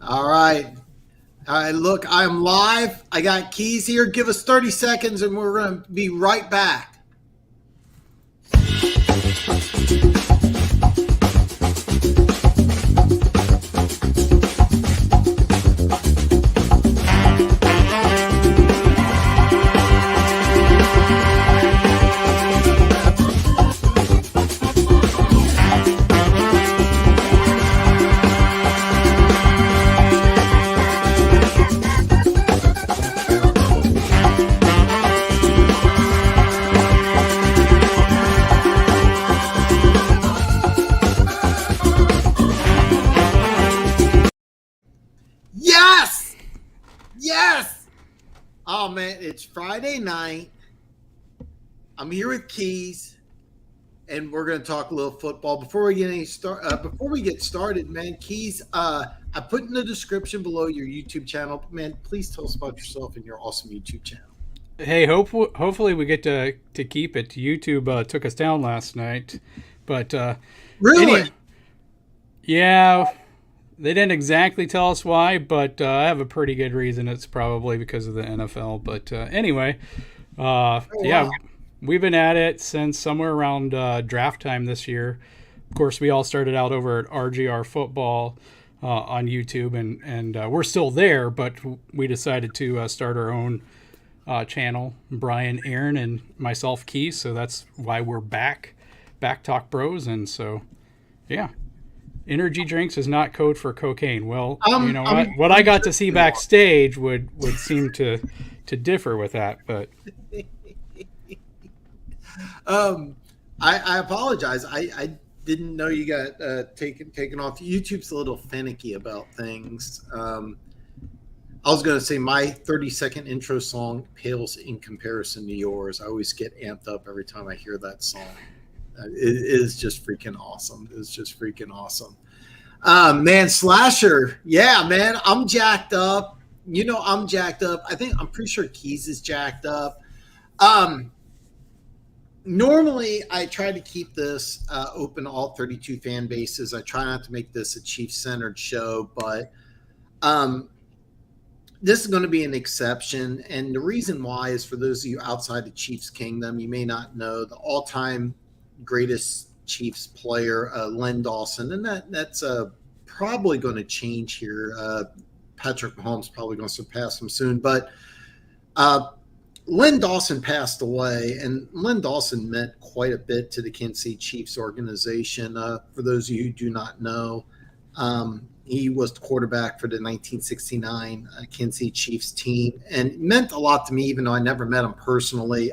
All right. All right, look, I'm live. I got Keas here. Give us 30 seconds and we're going to be right back. Yes! Yes! Oh, man, it's Friday night. I'm here with Keas, and we're going to talk a little football. Before we get started, man, Keas, I put in the description below your YouTube channel. Man, please tell us about yourself and your awesome YouTube channel. Hey, hopefully we get to keep it. YouTube took us down last night, but Really? yeah, they didn't exactly tell us why, but I have a pretty good reason. It's probably because of the NFL. But anyway, yeah, Wow. we've been at it since somewhere around draft time this year. Of course, we all started out over at RGR Football on YouTube, and we're still there, but we decided to start our own channel, Brian, Aaron, and myself, Keas. So that's why we're back, Bak Talk Bros. And so, yeah, energy drinks is not code for cocaine. Well, you know what I got to see backstage would seem to differ with that, but I apologize. I didn't know you got taken off. YouTube's a little finicky about things. I was going to say my 30-second intro song pales in comparison to yours. I always get amped up every time I hear that song. It is just freaking awesome. It's just freaking awesome. Man, Slasher. Yeah, man, I'm jacked up. You know, I'm jacked up. I'm pretty sure Keas is jacked up. Normally, I try to keep this open to all 32 fan bases. I try not to make this a Chiefs-centered show, but this is going to be an exception. And the reason why is for those of you outside the Chiefs kingdom, you may not know the all-time greatest Chiefs player, Len Dawson, and that's probably going to change here. Patrick Mahomes probably going to surpass him soon, but Len Dawson passed away, and Len Dawson meant quite a bit to the Kansas City Chiefs organization. For those of you who do not know, he was the quarterback for the 1969 Kansas City Chiefs team, and it meant a lot to me, even though I never met him personally.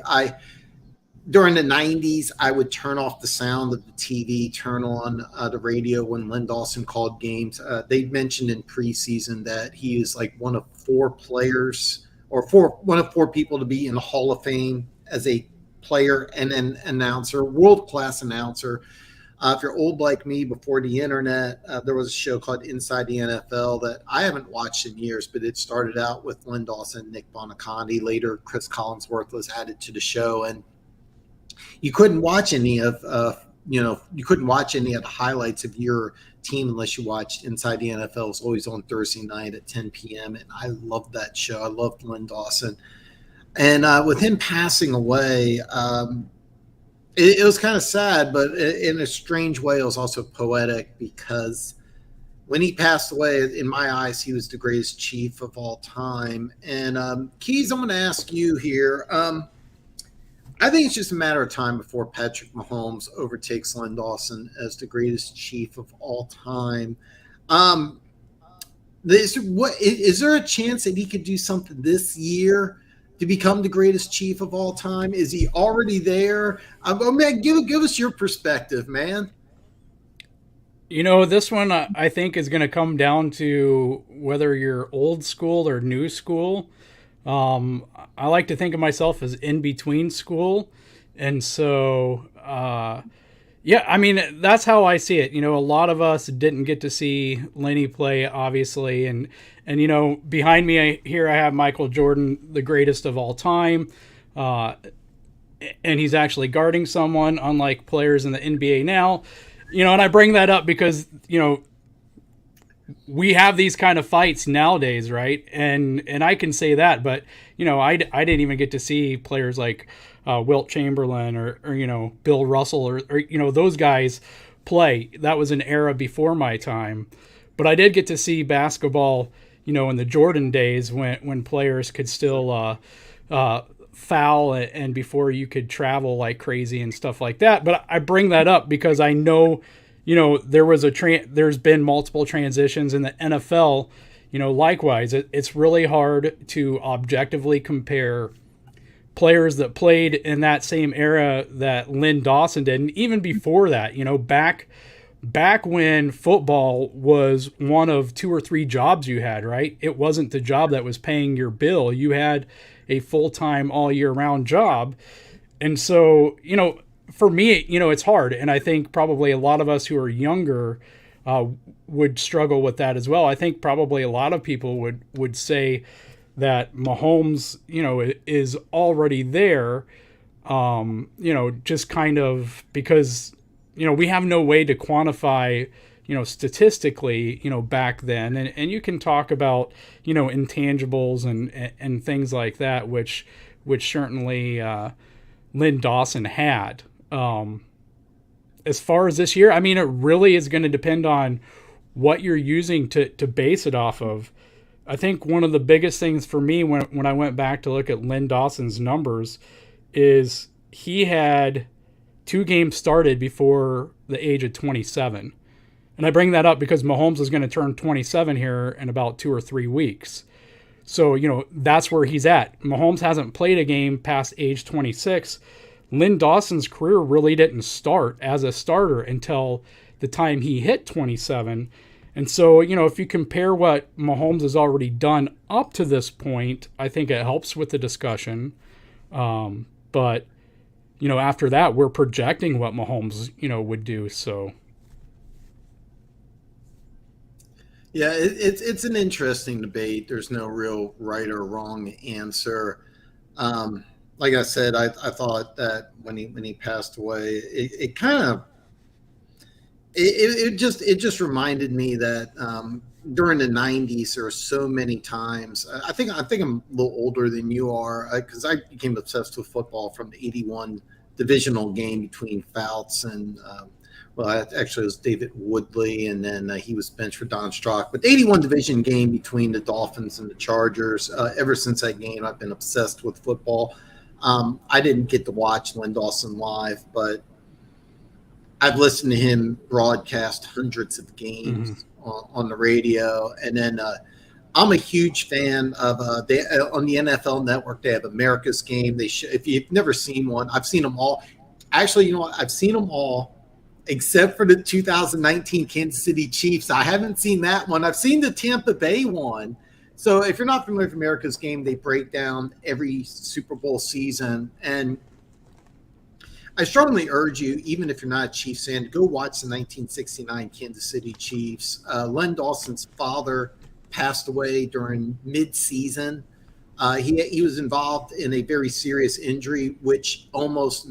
During the 90s, I would turn off the sound of the TV, turn on the radio when Len Dawson called games. They mentioned in preseason that he is like one of four players or one of four people to be in the Hall of Fame as a player and an announcer, world-class announcer. If you're old like me, before the internet, there was a show called Inside the NFL that I haven't watched in years, but it started out with Len Dawson, Nick Bonaconte. Later, Chris Collinsworth was added to the show, and you couldn't watch any of the highlights of your team unless you watched Inside the NFL. It was always on Thursday night at 10 p.m. And I loved that show. I loved Len Dawson. And with him passing away, it was kind of sad, but in a strange way, it was also poetic because when he passed away, in my eyes, he was the greatest Chief of all time. And Keas, I'm going to ask you here. I think it's just a matter of time before Patrick Mahomes overtakes Len Dawson as the greatest Chief of all time. Is there a chance that he could do something this year to become the greatest Chief of all time? Is he already there? Man, give us your perspective, man. you know, this one I think is going to come down to whether you're old school or new school. I like to think of myself as in between school. And so, yeah, I mean, that's how I see it. You know, a lot of us didn't get to see Lenny play, obviously. And you know, behind me here I have Michael Jordan, the greatest of all time. And he's actually guarding someone, unlike players in the NBA now. You know, and I bring that up because, you know, we have these kind of fights nowadays, right? And I can say that, but I didn't even get to see players like Wilt Chamberlain or Bill Russell or those guys play. That was an era before my time, but I did get to see basketball, in the Jordan days when players could still foul and before you could travel like crazy and stuff like that. But I bring that up because I know, there's been multiple transitions in the NFL. Likewise, it's really hard to objectively compare players that played in that same era that Lynn Dawson did, and even before that, back when football was one of 2 or 3 jobs you had, right? It wasn't the job that was paying your bill. You had a full-time all year round job. And so, for me, it's hard. And I think probably a lot of us who are younger would struggle with that as well. I think probably a lot of people would say that Mahomes, is already there, just kind of because, we have no way to quantify, statistically, back then. And you can talk about, intangibles and things like that, which certainly Lynn Dawson had. As far as this year, I mean, it really is going to depend on what you're using to base it off of. I think one of the biggest things for me when I went back to look at Lynn Dawson's numbers is he had 2 games started before the age of 27. And I bring that up because Mahomes is going to turn 27 here in about 2 or 3 weeks. So, that's where he's at. Mahomes hasn't played a game past age 26. Lynn Dawson's career really didn't start as a starter until the time he hit 27. And so, if you compare what Mahomes has already done up to this point, I think it helps with the discussion. But, after that, we're projecting what Mahomes, would do. So. Yeah, it's an interesting debate. There's no real right or wrong answer. Like I said, I thought that when he passed away, it kind of it just reminded me that during the 90s there were so many times. I think I'm a little older than you are because I became obsessed with football from the '81 divisional game between Fouts and actually it was David Woodley, and then he was benched for Don Strock. But the '81 division game between the Dolphins and the Chargers. Ever since that game, I've been obsessed with football. I didn't get to watch Lynn Dawson live, but I've listened to him broadcast hundreds of games on the radio. And then I'm a huge fan of on the NFL Network. They have America's Game. If you've never seen one, I've seen them all. Actually, you know what? I've seen them all except for the 2019 Kansas City Chiefs. I haven't seen that one. I've seen the Tampa Bay one. So if you're not familiar with America's Game, they break down every Super Bowl season. And I strongly urge you, even if you're not a Chiefs fan, to go watch the 1969 Kansas City Chiefs. Len Dawson's father passed away during mid-season. He was involved in a very serious injury, which almost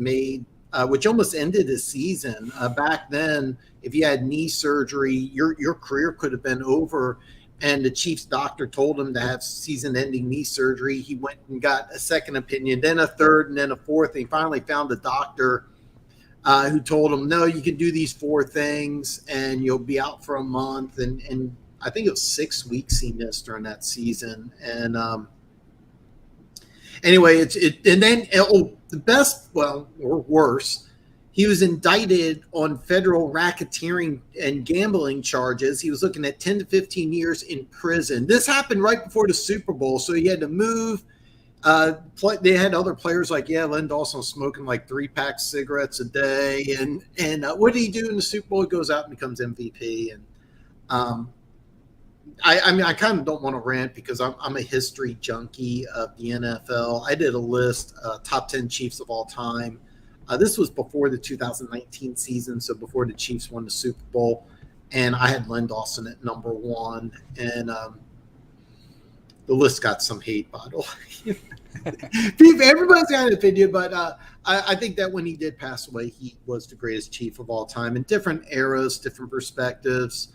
ended his season. Back then, if you had knee surgery, your career could have been over. And the Chiefs doctor told him to have season-ending knee surgery. He went and got a second opinion, then a third, and then a fourth. And he finally found a doctor who told him, no, you can do these 4 things, and you'll be out for a month. And I think it was 6 weeks he missed during that season. And anyway, the best, well, or worse, he was indicted on federal racketeering and gambling charges. He was looking at 10 to 15 years in prison. This happened right before the Super Bowl, so he had to move. They had other players like, Len Dawson was smoking like 3 packs of cigarettes a day. And what did he do in the Super Bowl? He goes out and becomes MVP. And I mean, I kind of don't want to rant because I'm a history junkie of the NFL. I did a list, top 10 Chiefs of all time. This was before the 2019 season, so before the Chiefs won the Super Bowl, and I had Len Dawson at number 1, and the list got some hate, by the way. Everybody's got an opinion, but I think that when he did pass away, he was the greatest Chief of all time in different eras, different perspectives.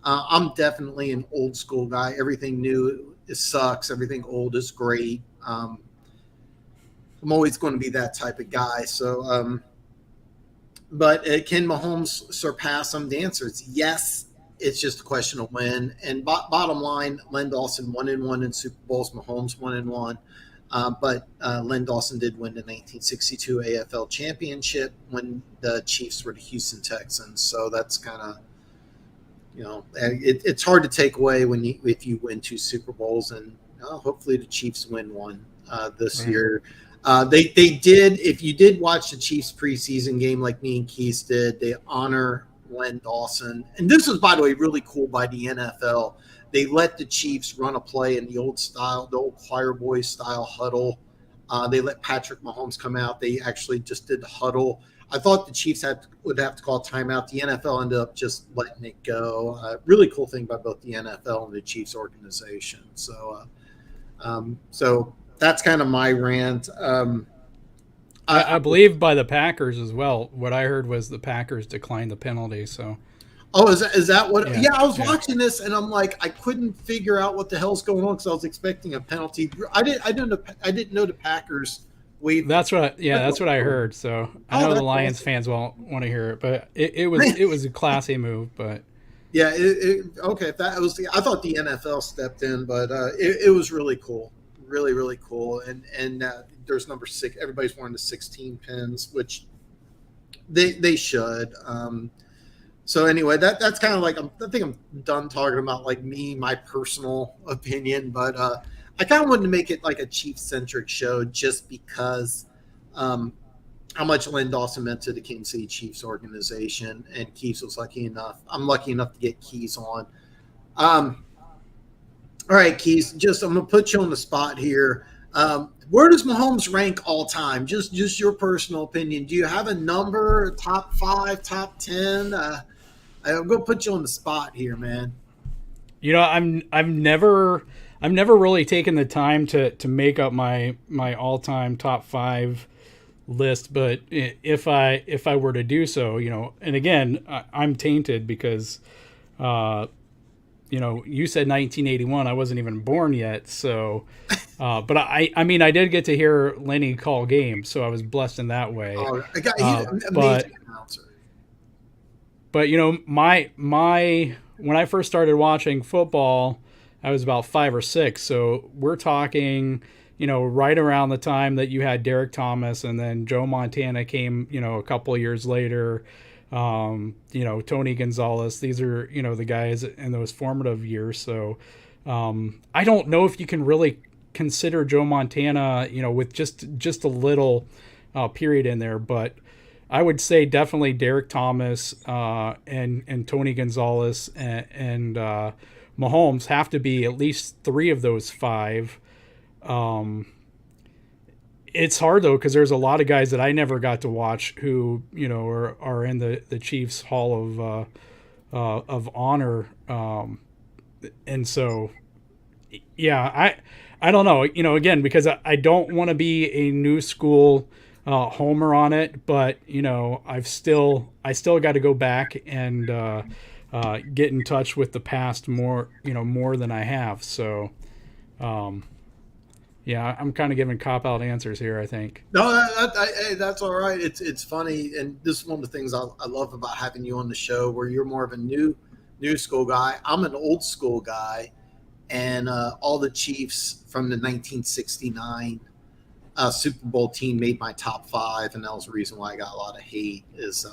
I'm definitely an old school guy. Everything new is sucks. Everything old is great. I'm always going to be that type of guy. But can Mahomes surpass him? The answer is yes. It's just a question of when. And bottom line, Len Dawson 1-1 in Super Bowls. Mahomes 1-1. But Len Dawson did win the 1962 AFL Championship when the Chiefs were the Houston Texans. So that's kind of, it's hard to take away if you win 2 Super Bowls, and hopefully the Chiefs win one this year. They did. If you did watch the Chiefs preseason game like me and Keas did, they honor Len Dawson, and this was, by the way, really cool by the NFL. They let the Chiefs run a play in the old choir boy style huddle. They let Patrick Mahomes come out. They actually just did the huddle. I thought the Chiefs would have to call timeout. The NFL ended up just letting it go. Really cool thing by both the NFL and the Chiefs organization. So that's kind of my rant. I believe by the Packers as well. What I heard was the Packers declined the penalty. So, is that what? yeah, Yeah, I was watching this and I'm like, I couldn't figure out what the hell's going on because I was expecting a penalty. I didn't know the Packers waived. That's what I heard. So I know the Lions fans won't want to hear it, but it was a classy move. But yeah, okay. If that was I thought the NFL stepped in, but it was really cool, really really cool. And there's number 6. Everybody's wearing the 16 pins, which they should. So anyway, that's kind of like I think I'm done talking about like my personal opinion, but I kind of wanted to make it like a Chiefs centric show just because how much Len Dawson meant to the Kansas City Chiefs organization, and Keas was lucky enough. I'm lucky enough to get Keas on. All right, Keas, I'm gonna put you on the spot here. Where does Mahomes rank all time? Just your personal opinion. Do you have a number? Top 5, top 10? I'm gonna put you on the spot here, man. I've never really taken the time to make up my all time top 5 list, but if I were to do so, and again, I'm tainted because you said 1981. I wasn't even born yet. So, but I mean, I did get to hear Lenny call games, so I was blessed in that way. Oh, he's an amazing announcer. But my when I first started watching football, I was about 5 or 6. So we're talking, right around the time that you had Derek Thomas, and then Joe Montana came, a couple of years later. Tony Gonzalez. These are, the guys in those formative years. So I don't know if you can really consider Joe Montana, with just a little period in there, but I would say definitely Derek Thomas and Tony Gonzalez and Mahomes have to be at least 3 of those 5. It's hard though, because there's a lot of guys that I never got to watch who are in the Chiefs Hall of Honor, and so I don't know, again, because I don't want to be a new school homer on it, but I still got to go back and get in touch with the past more than I have. So yeah, I'm kind of giving cop-out answers here, I think. No, that's all right. It's funny, and this is one of the things I love about having you on the show, where you're more of a new school guy. I'm an old school guy, and all the Chiefs from the 1969 Super Bowl team made my top 5, and that was the reason why I got a lot of hate. Is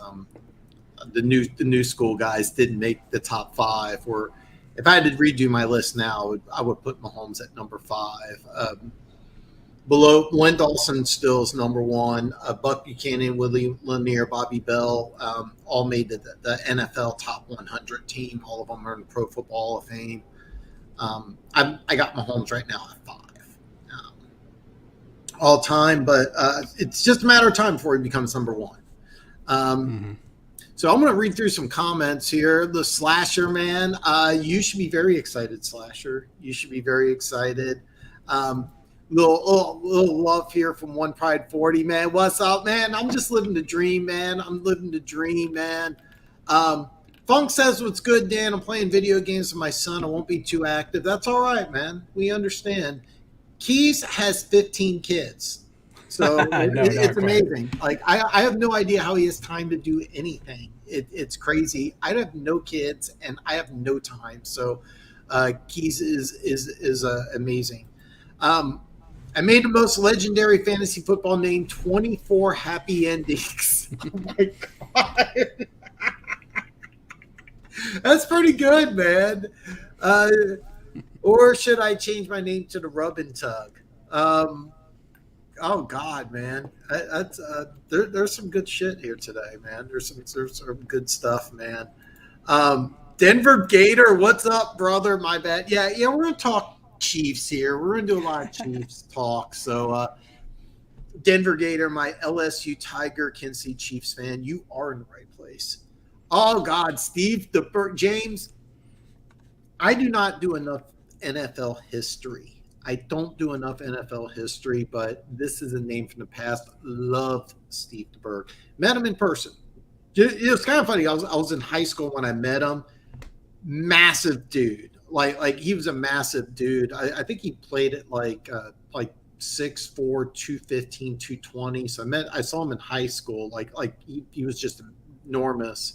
the new school guys didn't make the top 5. Or if I had to redo my list now, I would put Mahomes at number 5. Below, Len Dawson still is number 1. Buck Buchanan, Willie Lanier, Bobby Bell, all made the NFL top 100 team. All of them are in the Pro Football Hall of Fame. I got Mahomes right now at 5 all time, but it's just a matter of time before he becomes number 1. So I'm going to read through some comments here. The Slasher, man, you should be very excited, Slasher. You should be very excited. Little love here from One Pride 40, man. What's up, man? I'm just living the dream, man. I'm living the dream, man. Funk says, "What's good, Dan? I'm playing video games with my son. I won't be too active." That's all right, man. We understand. Keas has 15 kids. So No, not it's quite. amazing. Like I have no idea how he has time to do anything. It's crazy. I have no kids and I have no time. So Keys is amazing. Um, I made the most legendary fantasy football name, 24 happy endings. Oh my god. That's pretty good, man. Uh, or should I change my name to the Rub and Tug? Oh God, man, that's there's some good shit here today, man. There's some good stuff, man. Denver Gator, what's up, brother? My bad. Yeah, we're gonna talk Chiefs here. We're gonna do a lot of Chiefs talk. So, Denver Gator, my LSU Tiger, Kansas City Chiefs fan, you are in the right place. Oh God, Steve James, I do not do enough NFL history. I don't do enough NFL history, but this is a name from the past. Loved Steve DeBerg. Met him in person. It was kind of funny. I was in high school when I met him. Massive dude. Like he was a massive dude. I think he played at like 6'4", 215, 220. So I saw him in high school. Like he was just enormous.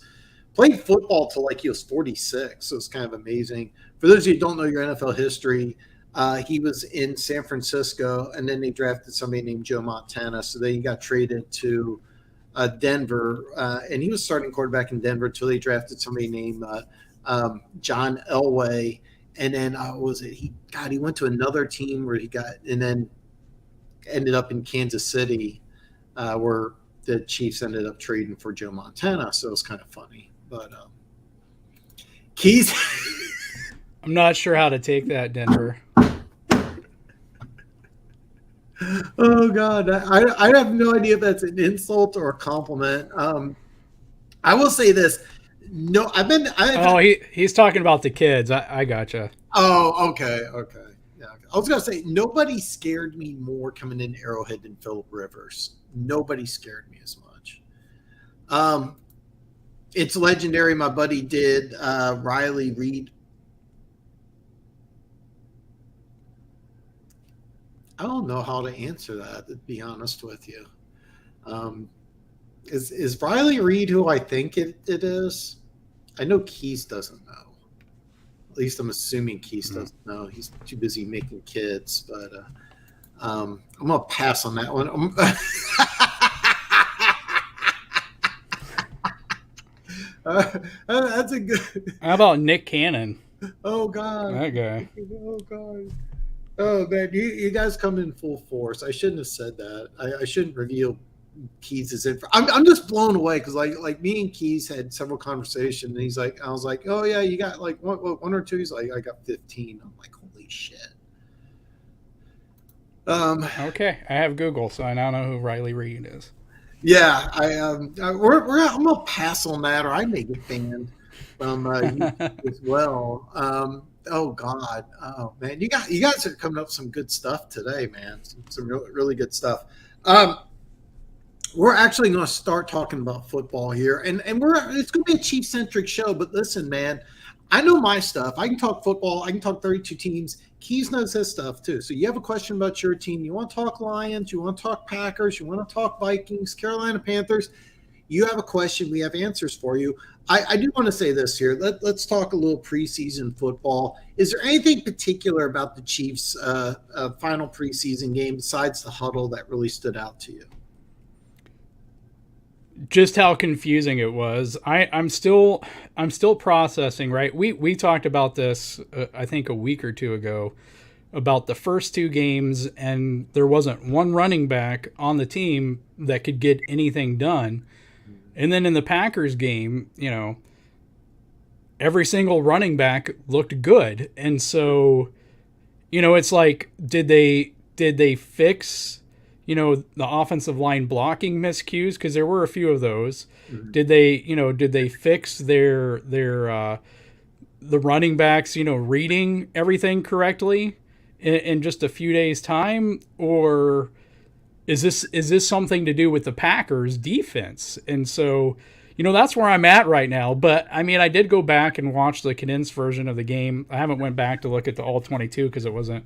Played football till like he was 46. So it's kind of amazing. For those of you who don't know your NFL history, he was in San Francisco, and then they drafted somebody named Joe Montana. So then he got traded to Denver, and he was starting quarterback in Denver until they drafted somebody named John Elway. And then he went to another team where he got, and then ended up in Kansas City, where the Chiefs ended up trading for Joe Montana. So it was kind of funny. But Keys. I'm not sure how to take that, Denver. Oh God, I have no idea if that's an insult or a compliment. I will say this. No, he's talking about the kids. I gotcha. Oh, okay. Yeah, I was gonna say nobody scared me more coming in Arrowhead than Phillip Rivers. Nobody scared me as much. It's legendary. My buddy did Riley Reed. I don't know how to answer that, to be honest with you. Is Riley Reed who I think it is? I know Keas doesn't know. At least I'm assuming Keas doesn't know. He's too busy making kids. But I'm going to pass on that one. That's a good. How about Nick Cannon? Oh, God. That guy. Oh, God. Oh, man, you guys come in full force. I shouldn't have said that. I shouldn't reveal Keys' info. I'm just blown away because like me and Keys had several conversations, and I was like, oh yeah, you got like one or two. He's like, I got 15. I'm like, holy shit. Okay, I have Google, so I now know who Riley Reed is. Yeah, I'm gonna pass on that, or I may get banned from YouTube as well. Oh God, oh man, you guys are coming up with some good stuff today, man. Some really, really good stuff. We're actually going to start talking about football here, and it's going to be a Chief-centric show. But listen, man, I know my stuff. I can talk football. I can talk 32 teams. Keys knows his stuff too. So you have a question about your team. You want to talk Lions. You want to talk Packers. You want to talk Vikings, Carolina Panthers. You have a question. We have answers for you. I do want to say this here. Let's talk a little preseason football. Is there anything particular about the Chiefs' final preseason game besides the huddle that really stood out to you? Just how confusing it was. I'm still processing, right? We talked about this I think a week or two ago about the first two games, and there wasn't one running back on the team that could get anything done. And then in the Packers game, every single running back looked good. And so, it's like, did they fix the offensive line blocking miscues? Because there were a few of those. Mm-hmm. Did they fix their the running backs, reading everything correctly in just a few days' time? Or is this something to do with the Packers defense? And so, that's where I'm at right now. But I mean, I did go back and watch the condensed version of the game. I haven't went back to look at the all 22 because it wasn't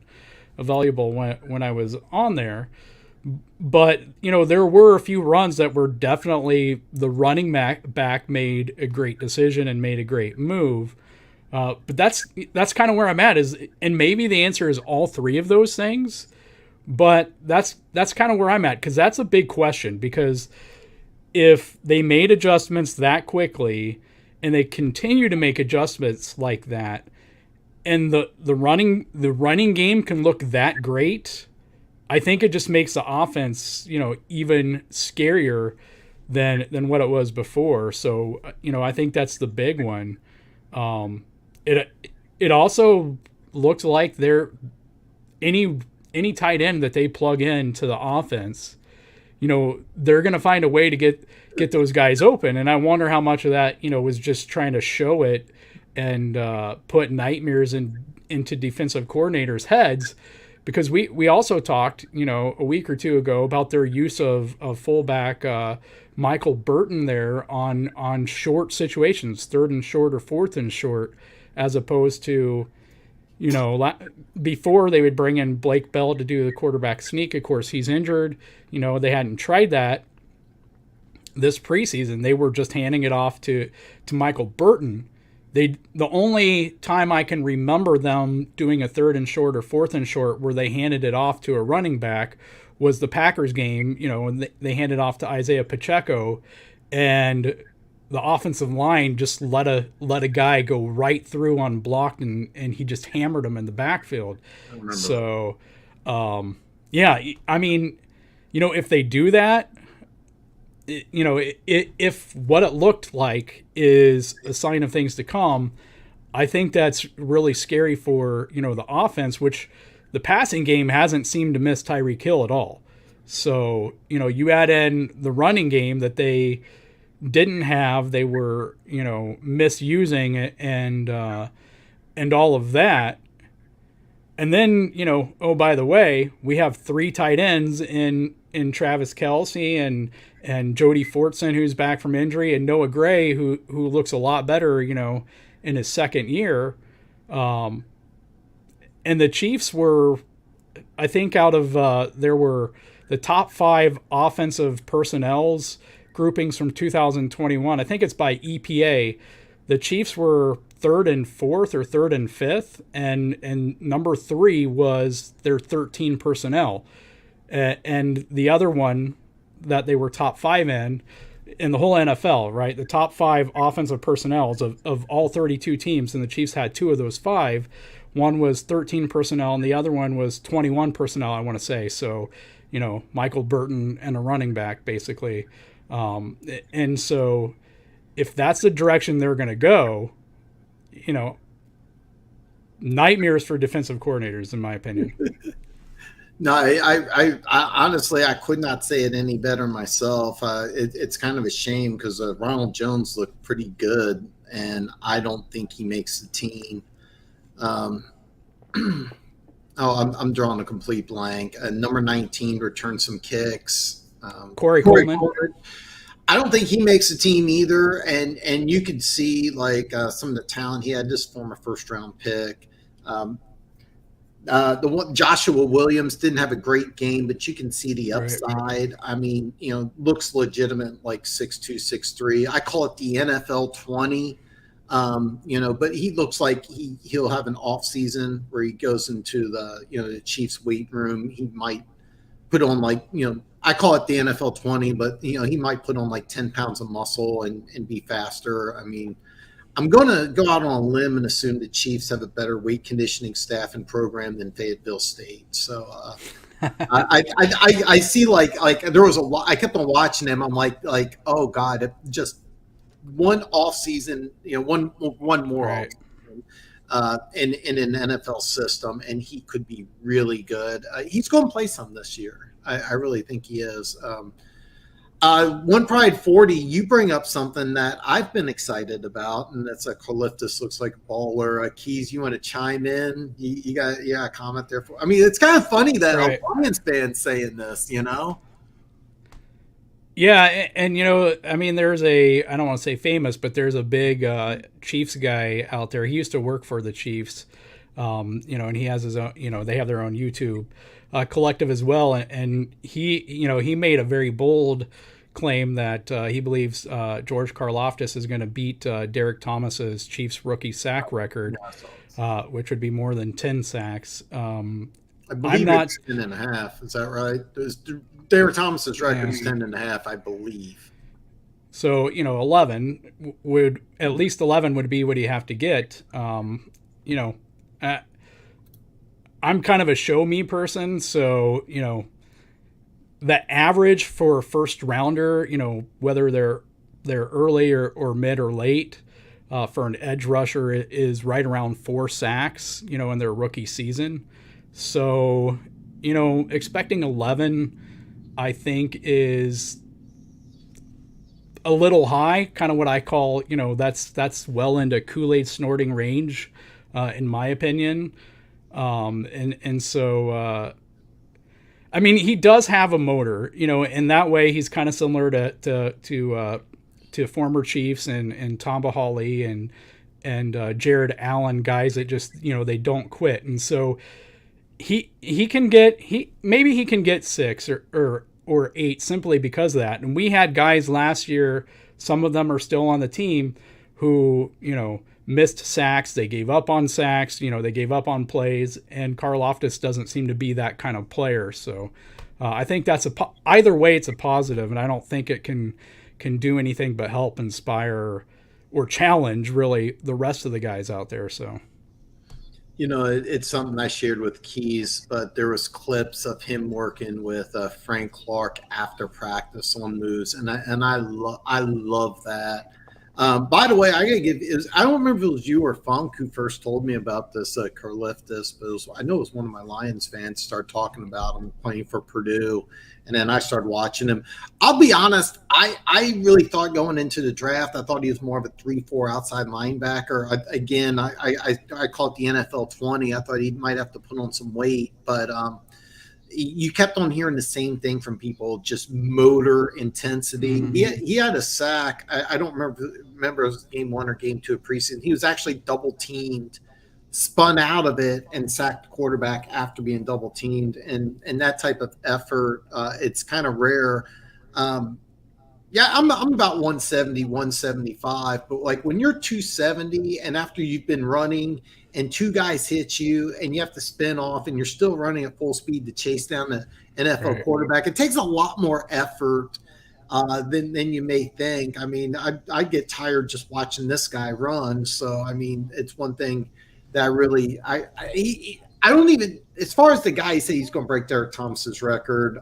available when I was on there. But there were a few runs that were definitely the running back made a great decision and made a great move. But that's kind of where I'm at and maybe the answer is all three of those things. But that's kind of where I'm at, because that's a big question. Because if they made adjustments that quickly and they continue to make adjustments like that, and the running game can look that great, I think it just makes the offense, even scarier than what it was before. So, I think that's the big one. It also looks like any tight end that they plug into the offense, they're going to find a way to get those guys open. And I wonder how much of that, was just trying to show it and put nightmares into defensive coordinators' heads. Because we also talked, a week or two ago about their use of fullback Michael Burton there on short situations, 3rd and short or 4th and short, as opposed to, before they would bring in Blake Bell to do the quarterback sneak. Of course, he's injured. They hadn't tried that this preseason. They were just handing it off to Michael Burton. The only time I can remember them doing a 3rd and short or 4th and short where they handed it off to a running back was the Packers game, and they handed off to Isaiah Pacheco, and the offensive line just let a guy go right through unblocked, and he just hammered him in the backfield. So, yeah, I mean, if they do that, if what it looked like is a sign of things to come, I think that's really scary for, the offense, which the passing game hasn't seemed to miss Tyreek Hill at all. So, you add in the running game that they didn't have, they were, misusing it and all of that. And then, oh, by the way, we have 3 tight ends in Travis Kelce and Jody Fortson, who's back from injury, and Noah Gray, who looks a lot better, in his second year. And the Chiefs were, I think, out of there were the top 5 offensive personnel's groupings from 2021. I think it's by EPA. The Chiefs were 3rd and 4th or 3rd and 5th, and number 3 was their 13 personnel. And the other one that they were top 5 in the whole NFL, right? The top 5 offensive personnels of all 32 teams, and the Chiefs had 2 of those 5. One was 13 personnel, and the other one was 21 personnel, I want to say. So, Michael Burton and a running back, basically. And so if that's the direction they're going to go, nightmares for defensive coordinators, in my opinion. No, I honestly, I could not say it any better myself. It's kind of a shame because Ronald Jones looked pretty good, and I don't think he makes the team. I'm drawing a complete blank. Number 19 returned some kicks. Corey Coleman. I don't think he makes the team either, and you could see some of the talent he had. Just former 1st-round pick. The one Joshua Williams didn't have a great game, but you can see the upside. Right. I mean, looks legitimate, like 6'2", 6'3". I call it the NFL 20. But he looks like he'll have an off season where he goes into the Chiefs weight room. He might put on I call it the NFL 20, but he might put on 10 pounds of muscle and be faster. I mean, I'm going to go out on a limb and assume the Chiefs have a better weight conditioning staff and program than Fayetteville State. So I see there was a lot. I kept on watching him. I'm like, oh God, just one off season, one more right. In an NFL system, and he could be really good. He's going to play some this year. I really think he is. One Pride 40, you bring up something that I've been excited about, and that's a Califtus looks like a baller. Keas, you want to chime in? You got a comment there? I mean, it's kind of funny that right. a Lions fan's saying this, Yeah, and I mean, there's a I don't want to say famous, but there's a big Chiefs guy out there. He used to work for the Chiefs, and he has his own. They have their own YouTube collective as well, and he made a very bold claim that he believes George Karlaftis is going to beat Derek Thomas's Chiefs rookie sack record, Yeah, I saw this. which would be more than 10 sacks. I I'm believe not. it's 10.5. Is that right? Derek Thomas's record Yeah. is 10.5, I believe. So 11 would at least 11 would be what you have to get. You know, uh, I'm kind of a show me person, so the average for a first rounder, whether they're early or mid or late, for an edge rusher is right around 4 sacks, in their rookie season. So, expecting 11, I think is a little high, kind of what I call, that's well into Kool-Aid snorting range, in my opinion. And so, I mean, he does have a motor, in that way he's kind of similar to former Chiefs and Tamba Hawley and Jared Allen, guys that just they don't quit, and so he can get maybe he can get 6 or 8 simply because of that. And we had guys last year, some of them are still on the team, who missed sacks, they gave up on sacks, they gave up on plays, and Karlaftis doesn't seem to be that kind of player. So I think that's either way it's a positive, and I don't think it can do anything but help inspire or challenge really the rest of the guys out there. So It's something I shared with Keas, but there was clips of him working with Frank Clark after practice on moves, and I love that. By the way, I gotta I don't remember if it was you or Funk who first told me about this Karlaftis, but I know it was one of my Lions fans started talking about him playing for Purdue, and then I started watching him. I'll be honest, I really thought going into the draft, I thought he was more of a 3-4 outside linebacker. I call it the NFL 20. I thought he might have to put on some weight, but you kept on hearing the same thing from people, just motor intensity. mm-hmm. He had a sack. I don't remember it was game 1 or game 2 of preseason. He was actually double teamed, spun out of it, and sacked the quarterback after being double teamed. And that type of effort, it's kind of rare. Yeah, I'm about 170, 175, but like when you're 270 and after you've been running and 2 guys hit you and you have to spin off and you're still running at full speed to chase down the NFL quarterback, it takes a lot more effort than you may think. I mean, I get tired just watching this guy run. So, I mean, it's one thing that I don't even, as far as the guy say he's going to break Derek Thomas's record.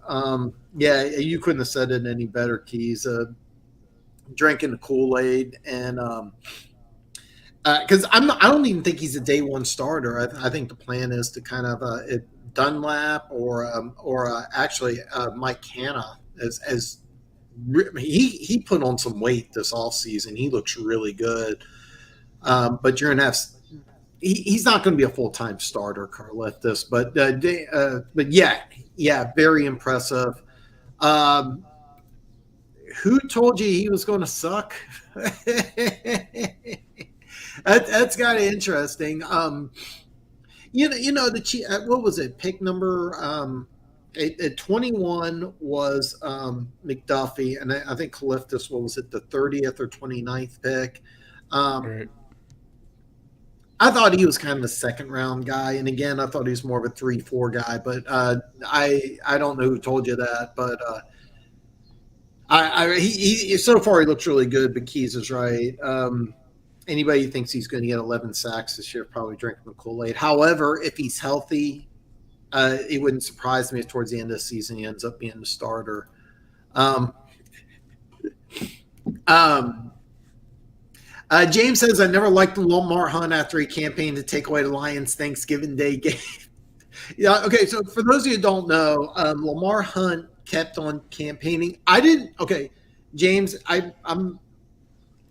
Yeah, you couldn't have said it any better, Keys. Drinking the Kool-Aid, and because I don't even think he's a day one starter. I think the plan is to kind of Dunlap or actually Mike Hanna as he put on some weight this offseason. He looks really good, but you're gonna have. He's not going to be a full-time starter, Karlaftis, but yeah, very impressive. Who told you he was going to suck? That's kind of interesting. The what was it? Pick number at 21 was McDuffie, and I think Karlaftis, what was it, the 30th or 29th pick? Right. I thought he was kind of a second round guy, and again, I thought he was more of a 3-4 guy. But I don't know who told you that, but he so far he looks really good. But Keys is right. Anybody who thinks he's going to get 11 sacks this year probably drinking the Kool-Aid. However, if he's healthy, it wouldn't surprise me if towards the end of the season he ends up being the starter. James says, I never liked Lamar Hunt after he campaigned to take away the Lions Thanksgiving Day game. Yeah, okay, so for those of you who don't know, Lamar Hunt kept on campaigning. James, I'm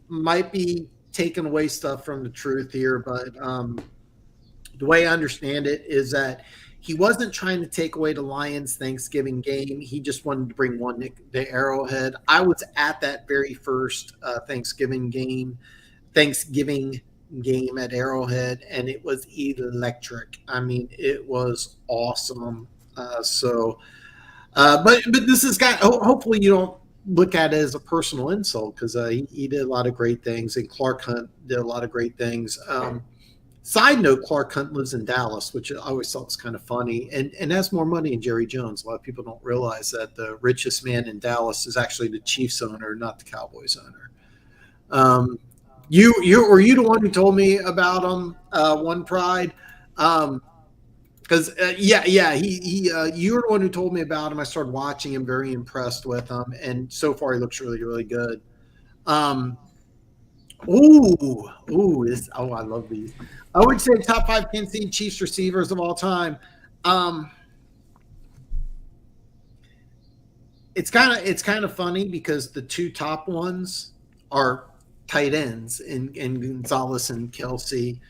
might be taking away stuff from the truth here, but the way I understand it is that he wasn't trying to take away the Lions Thanksgiving game. He just wanted to bring one to Arrowhead. I was at that very first Thanksgiving game at Arrowhead, and it was electric. I mean, it was awesome. But this has got. Hopefully, you don't look at it as a personal insult, because he did a lot of great things, and Clark Hunt did a lot of great things. Side note: Clark Hunt lives in Dallas, which I always thought was kind of funny, and has more money than Jerry Jones. A lot of people don't realize that the richest man in Dallas is actually the Chiefs owner, not the Cowboys owner. You were you the one who told me about him? One Pride. Because you were the one who told me about him. I started watching him, very impressed with him, and so far he looks really, really good. I love these. I would say top 5 Kansas City Chiefs receivers of all time. It's kind of funny because the 2 top ones are tight ends in Gonzalez and Kelsey.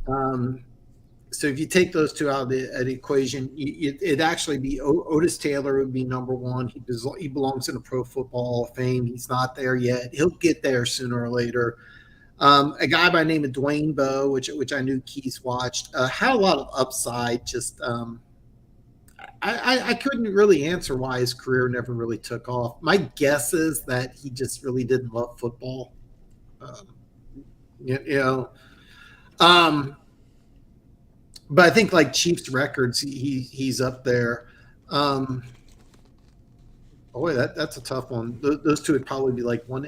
So if you take those 2 out of the equation, it'd actually be Otis Taylor would be number 1. He belongs in the Pro Football Hall of Fame. He's not there yet. He'll get there sooner or later. A guy by the name of Dwayne Bowe, which I knew Keas watched, had a lot of upside. Just I couldn't really answer why his career never really took off. My guess is that he just really didn't love football. But I think like Chiefs records, he's up there. Boy, that's a tough one. Those 2 would probably be like one.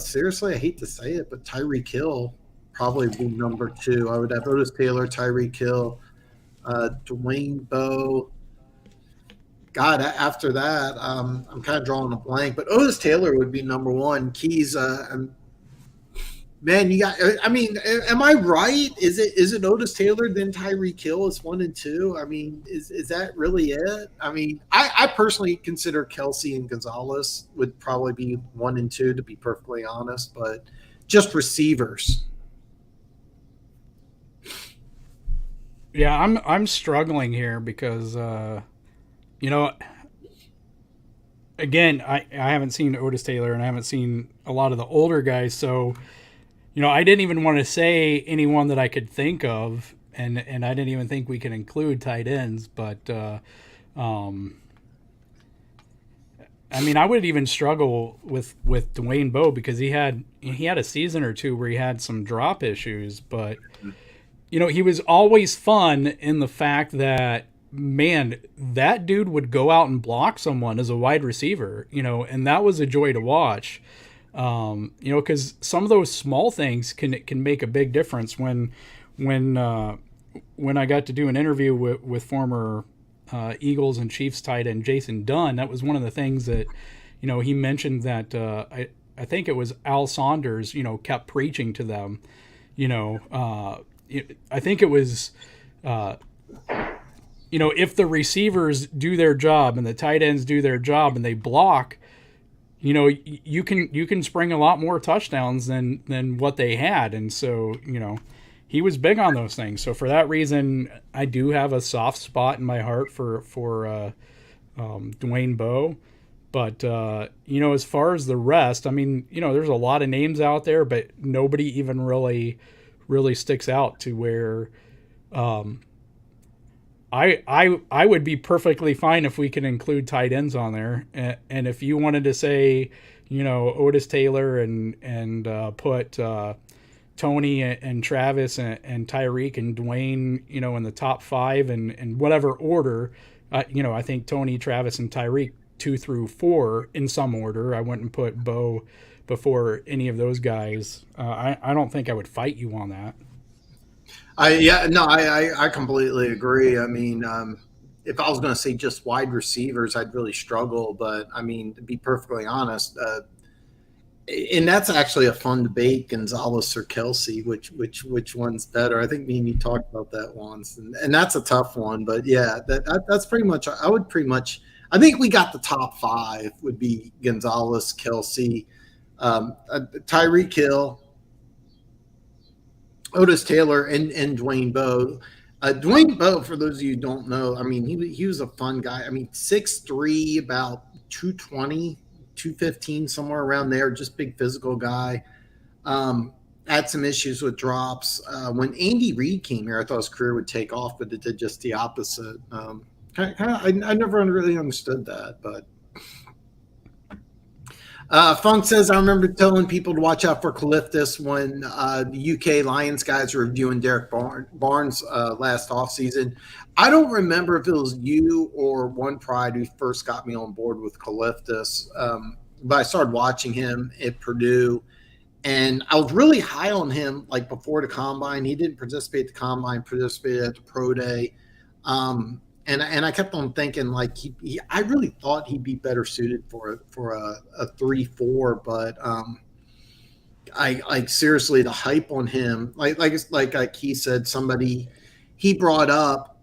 Seriously, I hate to say it, but Tyreek Hill probably be number 2. I would have Otis Taylor, Tyreek Hill, Dwayne Bowe. God, after that, I'm kind of drawing a blank, but Otis Taylor would be number 1. Keas, man, you got. I mean, am I right? Is it Otis Taylor then Tyreek Hill is 1 and 2? I mean, is that really it? I mean, I personally consider Kelsey and Gonzalez would probably be 1 and 2, to be perfectly honest, but just receivers. Yeah, I'm struggling here because again, I haven't seen Otis Taylor and I haven't seen a lot of the older guys, so I didn't even want to say anyone that I could think of, and I didn't even think we could include tight ends. But I mean, I would even struggle with Dwayne Bowe because he had a season or 2 where he had some drop issues, but he was always fun in the fact that, man, that dude would go out and block someone as a wide receiver, and that was a joy to watch. Because some of those small things can make a big difference. When I got to do an interview with former Eagles and Chiefs tight end Jason Dunn, that was one of the things that he mentioned that I think it was Al Saunders kept preaching to them. I think it was if the receivers do their job and the tight ends do their job and they block, you can spring a lot more touchdowns than what they had. And so, he was big on those things. So for that reason, I do have a soft spot in my heart for Dwayne Bowe. But, as far as the rest, I mean, there's a lot of names out there, but nobody even really sticks out to where, I would be perfectly fine if we could include tight ends on there, and if you wanted to say, Otis Taylor and put Tony and Travis and Tyreek and Dwayne, in the top 5 and whatever order, I think Tony, Travis, and Tyreek 2 through 4 in some order. I wouldn't put Bowe before any of those guys. I don't think I would fight you on that. I completely agree. I mean, if I was going to say just wide receivers, I'd really struggle. But I mean, to be perfectly honest, and that's actually a fun debate: Gonzalez or Kelsey, which one's better? I think me and you talked about that once, and that's a tough one. But yeah, that's pretty much. I think we got the top 5 would be Gonzalez, Kelsey, Tyreek Hill, Otis Taylor, and Dwayne Bowe. Dwayne Bowe, for those of you who don't know, I mean, he was a fun guy. I mean, 6'3", about 220, 215, somewhere around there, just big physical guy. Had some issues with drops. When Andy Reid came here, I thought his career would take off, but it did just the opposite. I never really understood that, but Funk says, I remember telling people to watch out for Califtis when the UK Lions guys were reviewing Derek Barnes last offseason. I don't remember if it was you or One Pride who first got me on board with Califtis, but I started watching him at Purdue, and I was really high on him like before the combine. He didn't participate at the combine, participated at the pro day. And I kept on thinking like I really thought he'd be better suited for a 3-4, but I like seriously the hype on him, like Keas said, somebody he brought up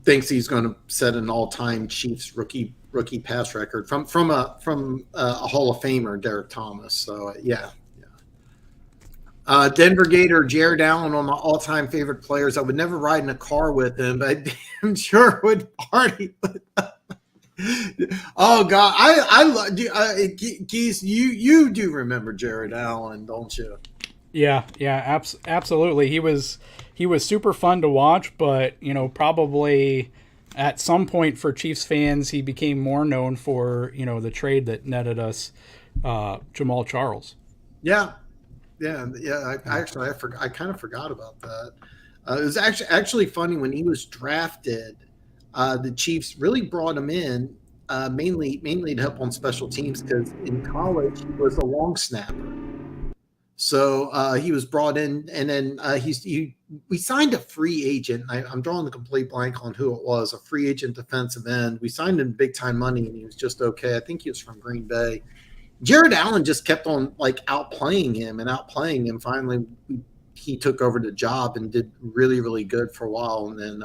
thinks he's going to set an all-time Chiefs rookie pass record from a Hall of Famer, Derek Thomas. So yeah. Denver Gator, Jared Allen, one of my all-time favorite players. I would never ride in a car with him, but I'm sure would party. Oh God, I love Keas. You do remember Jared Allen, don't you? Yeah, absolutely. He was super fun to watch, but probably at some point for Chiefs fans, he became more known for the trade that netted us Jamal Charles. Yeah. I kind of forgot about that. It was actually funny when he was drafted. The Chiefs really brought him in mainly to help on special teams because in college he was a long snapper. So he was brought in, and then we signed a free agent. I'm drawing a complete blank on who it was. A free agent defensive end. We signed him big time money, and he was just okay. I think he was from Green Bay. Jared Allen just kept on like outplaying him. Finally, he took over the job and did really, really good for a while. And then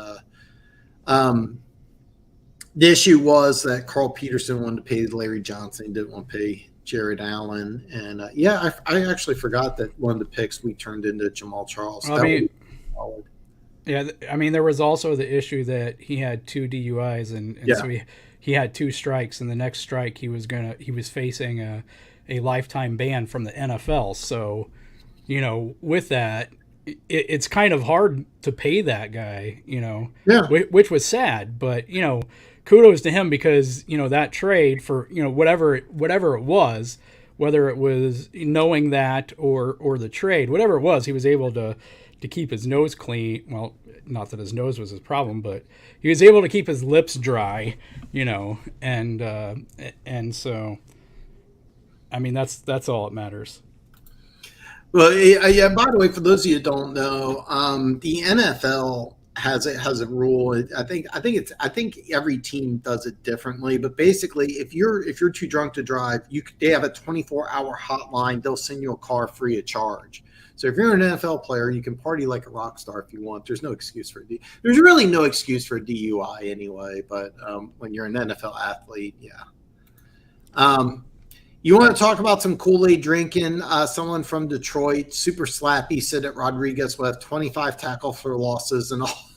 the issue was that Carl Peterson wanted to pay Larry Johnson. He didn't want to pay Jared Allen. And I actually forgot that one of the picks we turned into Jamal Charles. Yeah, I mean, there was also the issue that he had 2 DUIs, and so he had 2 strikes, and the next strike he was facing a lifetime ban from the NFL. So, with that, it's kind of hard to pay that guy, which was sad. But kudos to him because that trade for whatever it was, whether it was knowing that or the trade, whatever it was, he was able to keep his nose clean. Well, not that his nose was his problem, but he was able to keep his lips dry, and so, I mean, that's all that matters. Well, yeah. By the way, for those of you who don't know, the NFL has a rule. I think every team does it differently, but basically, if you're too drunk to drive, they have a 24-hour hotline. They'll send you a car free of charge. So if you're an NFL player, you can party like a rock star if you want. There's no excuse for There's really no excuse for DUI anyway. But when you're an NFL athlete, yeah. You want to talk about some Kool-Aid drinking? Someone from Detroit, super slappy, said that Rodriguez will have 25 tackle for losses and all.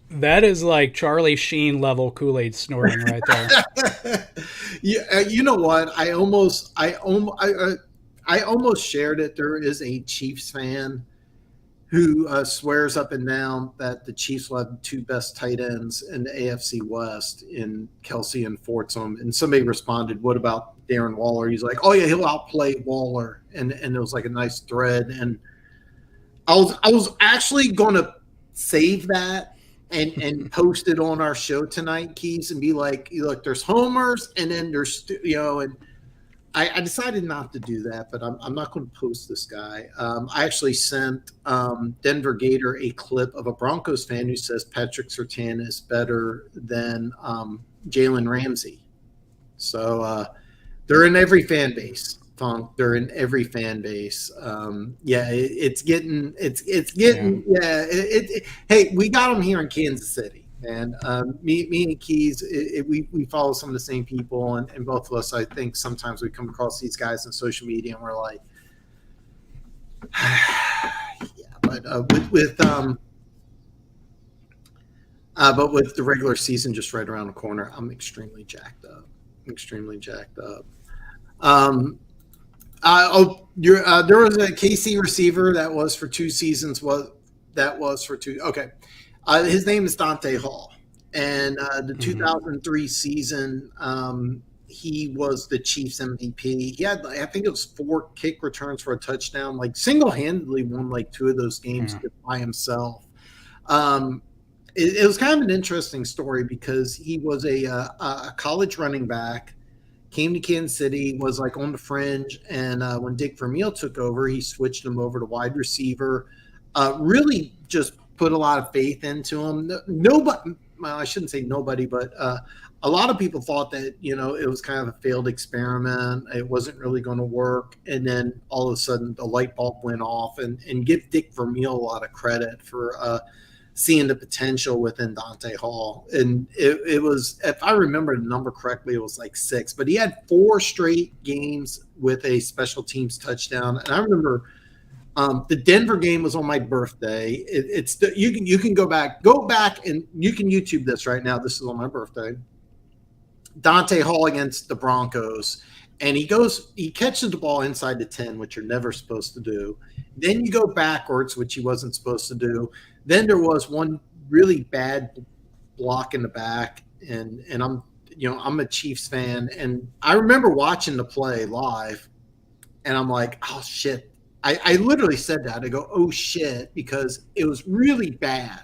That is like Charlie Sheen level Kool-Aid snorting right there. Yeah, you know what? I almost shared it. There is a Chiefs fan who swears up and down that the Chiefs will have the 2 best tight ends in the AFC West in Kelsey and Fortson. And somebody responded, "What about Darren Waller?" He's like, "Oh yeah, he'll outplay Waller." And it was like a nice thread. And I was actually going to save that and post it on our show tonight, Keas, and be like, look, there's homers, and then there's and I decided not to do that, but I'm not going to post this guy. I actually sent Denver Gator a clip of a Broncos fan who says Patrick Surtain is better than Jalen Ramsey. So they're in every fan base. Funk. They're in every fan base. It's getting. Hey, we got them here in Kansas City, and me and Keas, we follow some of the same people, and both of us, I think sometimes we come across these guys on social media, and we're like, but with the regular season just right around the corner, I'm extremely jacked up. There was a KC receiver that was for 2 seasons. Okay. His name is Dante Hall, and the 2003 season, he was the Chiefs MVP. He had, I think it was 4 kick returns for a touchdown, like single-handedly won like 2 of those games by himself. It was kind of an interesting story because he was a college running back, came to Kansas City, was like on the fringe, and when Dick Vermeil took over, he switched him over to wide receiver. Really just put a lot of faith into him. Nobody, well, I shouldn't say nobody, but a lot of people thought that, it was kind of a failed experiment. It wasn't really going to work. And then all of a sudden the light bulb went off, and give Dick Vermeil a lot of credit for seeing the potential within Dante Hall. And it was, if I remember the number correctly, it was like 6, but he had 4 straight games with a special teams touchdown. And I remember the Denver game was on my birthday. You can go back and you can YouTube this right now. This is on my birthday. Dante Hall against the Broncos. And he catches the ball inside the 10, which you're never supposed to do. Then you go backwards, which he wasn't supposed to do. Then there was one really bad block in the back, and I'm a Chiefs fan, and I remember watching the play live, and I'm like, oh shit. I literally said that. I go, oh shit, because it was really bad.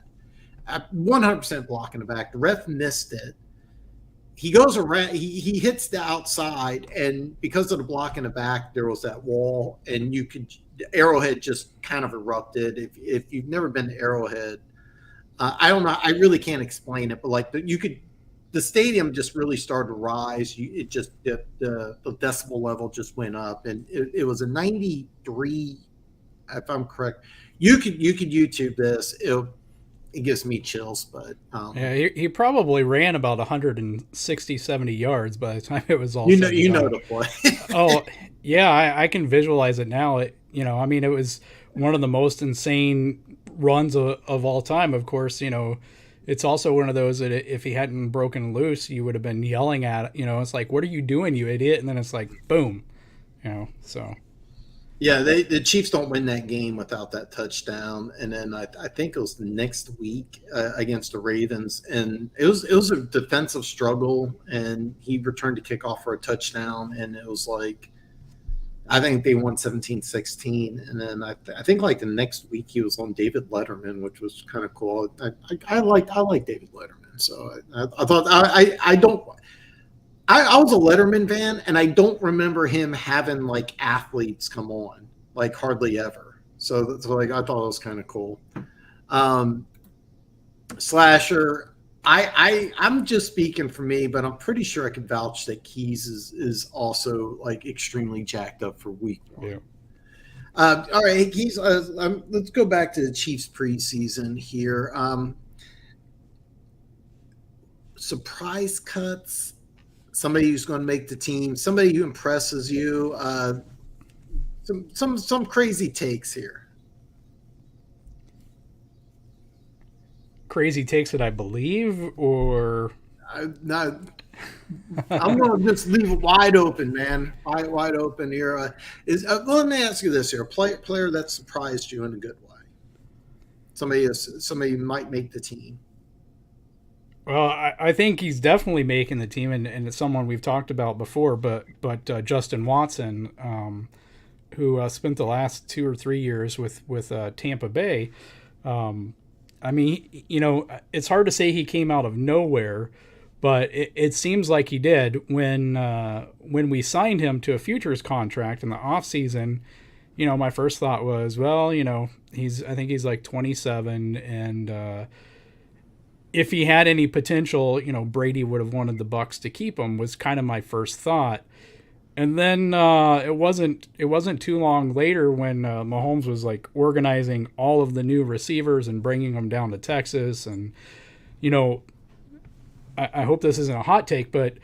100% block in the back. The ref missed it. He goes around, he hits the outside, and because of the block in the back, there was that wall, and Arrowhead just kind of erupted. If you've never been to Arrowhead, I don't know, I really can't explain it, but like the stadium just really started to rise. The decibel level just went up, and it was a 93, if I'm correct. You could YouTube this. It gives me chills, but yeah, he probably ran about 160, 70 yards by the time it was all you know the play. Oh yeah, I can visualize it now. It was one of the most insane runs of all time. Of course, it's also one of those that if he hadn't broken loose, you would have been yelling at it. It's like, what are you doing, you idiot? And then it's like, boom, so. Yeah, the Chiefs don't win that game without that touchdown, and then I think it was the next week against the Ravens, and it was a defensive struggle, and he returned to kickoff for a touchdown, and it was like, I think they won 17-16, and then I think like the next week he was on David Letterman, which was kind of cool. I like David Letterman, so I thought I was a Letterman fan, and I don't remember him having like athletes come on, like hardly ever. So like I thought it was kind of cool. Slasher, I'm just speaking for me, but I'm pretty sure I can vouch that Keas is also like extremely jacked up for week 1. Yeah. All right, hey, Keas, let's go back to the Chiefs preseason here. Surprise cuts. Somebody who's going to make the team, somebody who impresses you, some crazy takes here. Crazy takes that I believe, or I'm going to just leave it wide open, man. Wide open here. Let me ask you this here: player that surprised you in a good way. Somebody who might make the team. Well, I think he's definitely making the team, and it's someone we've talked about before, but Justin Watson, who spent the last 2 or 3 years with Tampa Bay. I mean, it's hard to say he came out of nowhere, but it seems like he did when we signed him to a futures contract in the offseason. My first thought was, well, I think he's like 27, and if he had any potential, Brady would have wanted the Bucs to keep him, was kind of my first thought. And then it wasn't too long later when Mahomes was like organizing all of the new receivers and bringing them down to Texas. And, I hope this isn't a hot take, but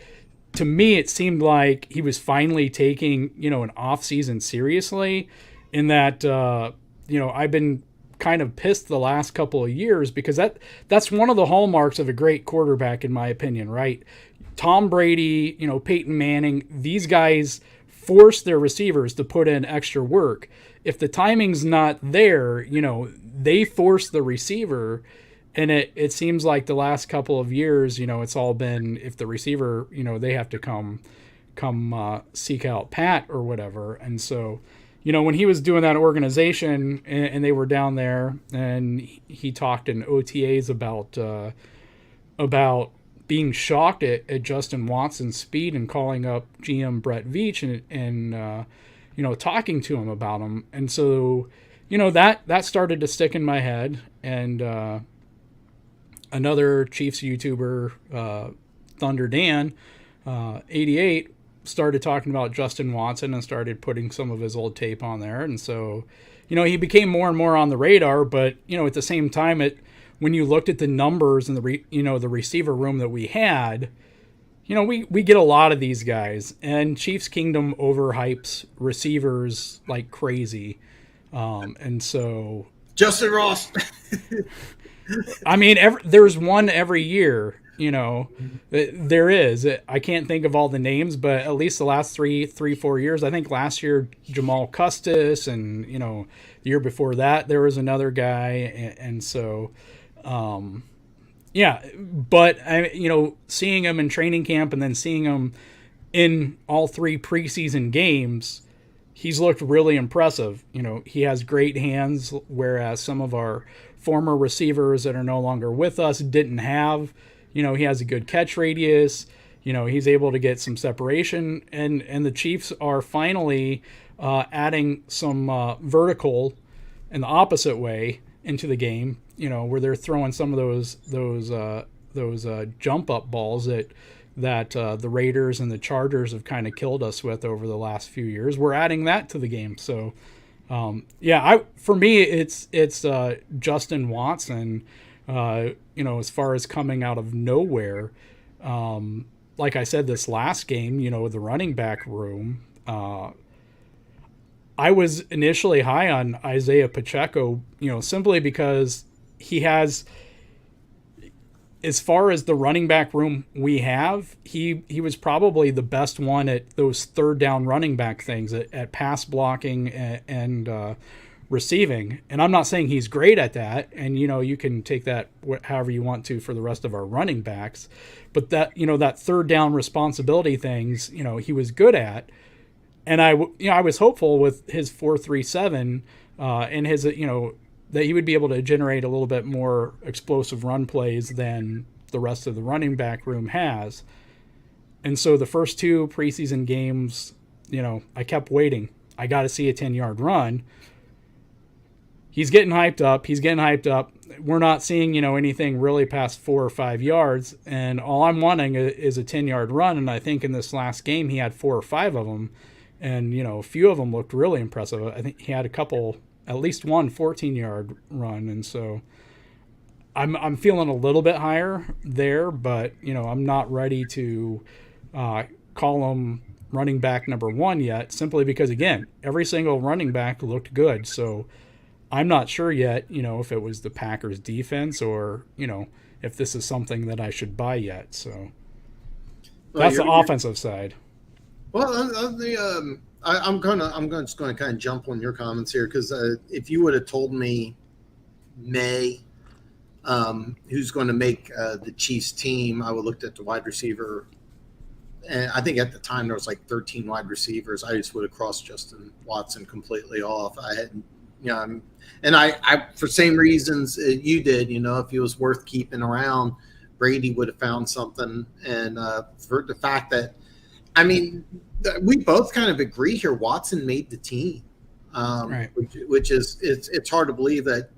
to me, it seemed like he was finally taking, an off season seriously, in that, I've been kind of pissed the last couple of years because that's one of the hallmarks of a great quarterback, in my opinion, right? Tom Brady, Peyton Manning, these guys force their receivers to put in extra work. If the timing's not there, they force the receiver. And it seems like the last couple of years, it's all been if the receiver, they have to come seek out Pat or whatever. And so, when he was doing that organization and they were down there and he talked in OTAs about being shocked at Justin Watson's speed and calling up GM Brett Veach and talking to him about him. And so, that started to stick in my head. And another Chiefs YouTuber, Thunder Dan, 88, started talking about Justin Watson and started putting some of his old tape on there. And so, he became more and more on the radar. But, at the same time, when you looked at the numbers and the receiver room that we had, we get a lot of these guys. And Chiefs Kingdom overhypes receivers like crazy. And so... Justin Ross. I mean, there's one every year, there is. I can't think of all the names, but at least the last 4 years, I think last year, Jamal Custis, and, the year before that, there was another guy. And so, yeah, but, seeing him in training camp and then seeing him in all 3 preseason games, he's looked really impressive. He has great hands, whereas some of our former receivers that are no longer with us didn't have. He has a good catch radius. He's able to get some separation. And the Chiefs are finally adding some vertical in the opposite way into the game, where they're throwing some of those jump up balls that the Raiders and the Chargers have kind of killed us with over the last few years. We're adding that to the game. So, for me, it's Justin Watson, as far as coming out of nowhere. Like I said, this last game, the running back room, I was initially high on Isaiah Pacheco, simply because he has, as far as the running back room we have, he was probably the best one at those third down running back things, at pass blocking and receiving. And I'm not saying he's great at that. And, you can take that however you want to for the rest of our running backs. But that, that third down responsibility things, he was good at. And I was hopeful with his 4.37 and his, that he would be able to generate a little bit more explosive run plays than the rest of the running back room has. And so the first 2 preseason games, I kept waiting. I got to see a 10-yard run. He's getting hyped up. We're not seeing, anything really past 4 or 5 yards. And all I'm wanting is a 10-yard run. And I think in this last game, he had 4 or 5 of them. And, a few of them looked really impressive. I think he had a couple, at least one 14-yard run. And so I'm feeling a little bit higher there, but, I'm not ready to call him running back number 1 yet, simply because, again, every single running back looked good. So I'm not sure yet, if it was the Packers defense or, if this is something that I should buy yet. So that's the offensive side. Well, I'm just going to kind of jump on your comments here, because if you would have told me May who's going to make the Chiefs team, I would have looked at the wide receiver, and I think at the time there was like 13 wide receivers. I just would have crossed Justin Watson completely off. I hadn't, and I for same reasons you did. If he was worth keeping around, Brady would have found something, and for the fact that, we both kind of agree here. Watson made the team, right. which is it's hard to believe that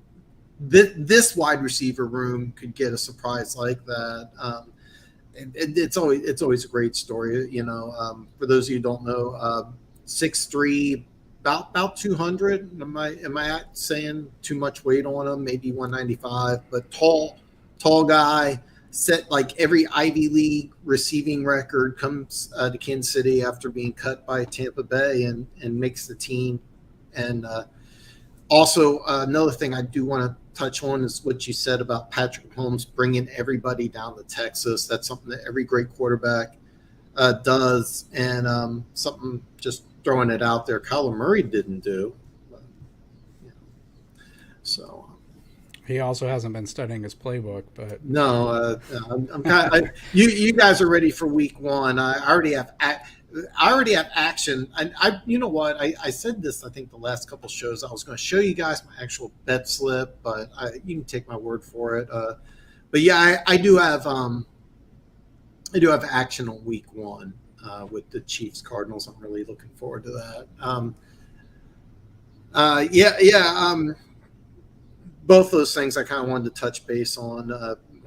this wide receiver room could get a surprise like that. It's always a great story. For those of you who don't know, 6'3", about 200. Am I saying too much weight on him? Maybe 195, but tall guy. Set like every Ivy League receiving record, comes to Kansas City after being cut by Tampa Bay and makes the team. And Also, another thing I do want to touch on is what you said about Patrick Mahomes bringing everybody down to Texas. That's something that every great quarterback does, and something just throwing it out there, Kyler Murray didn't do. But, you know, so He also hasn't been studying his playbook, but no, I'm kind of, you guys are ready for week one. I already have action. I you know what? I said this, I think, the last couple shows. I was going to show you guys my actual bet slip, but you can take my word for it. But yeah, I do have action on week one with the Chiefs Cardinals. I'm really looking forward to that. Both those things I kind of wanted to touch base on.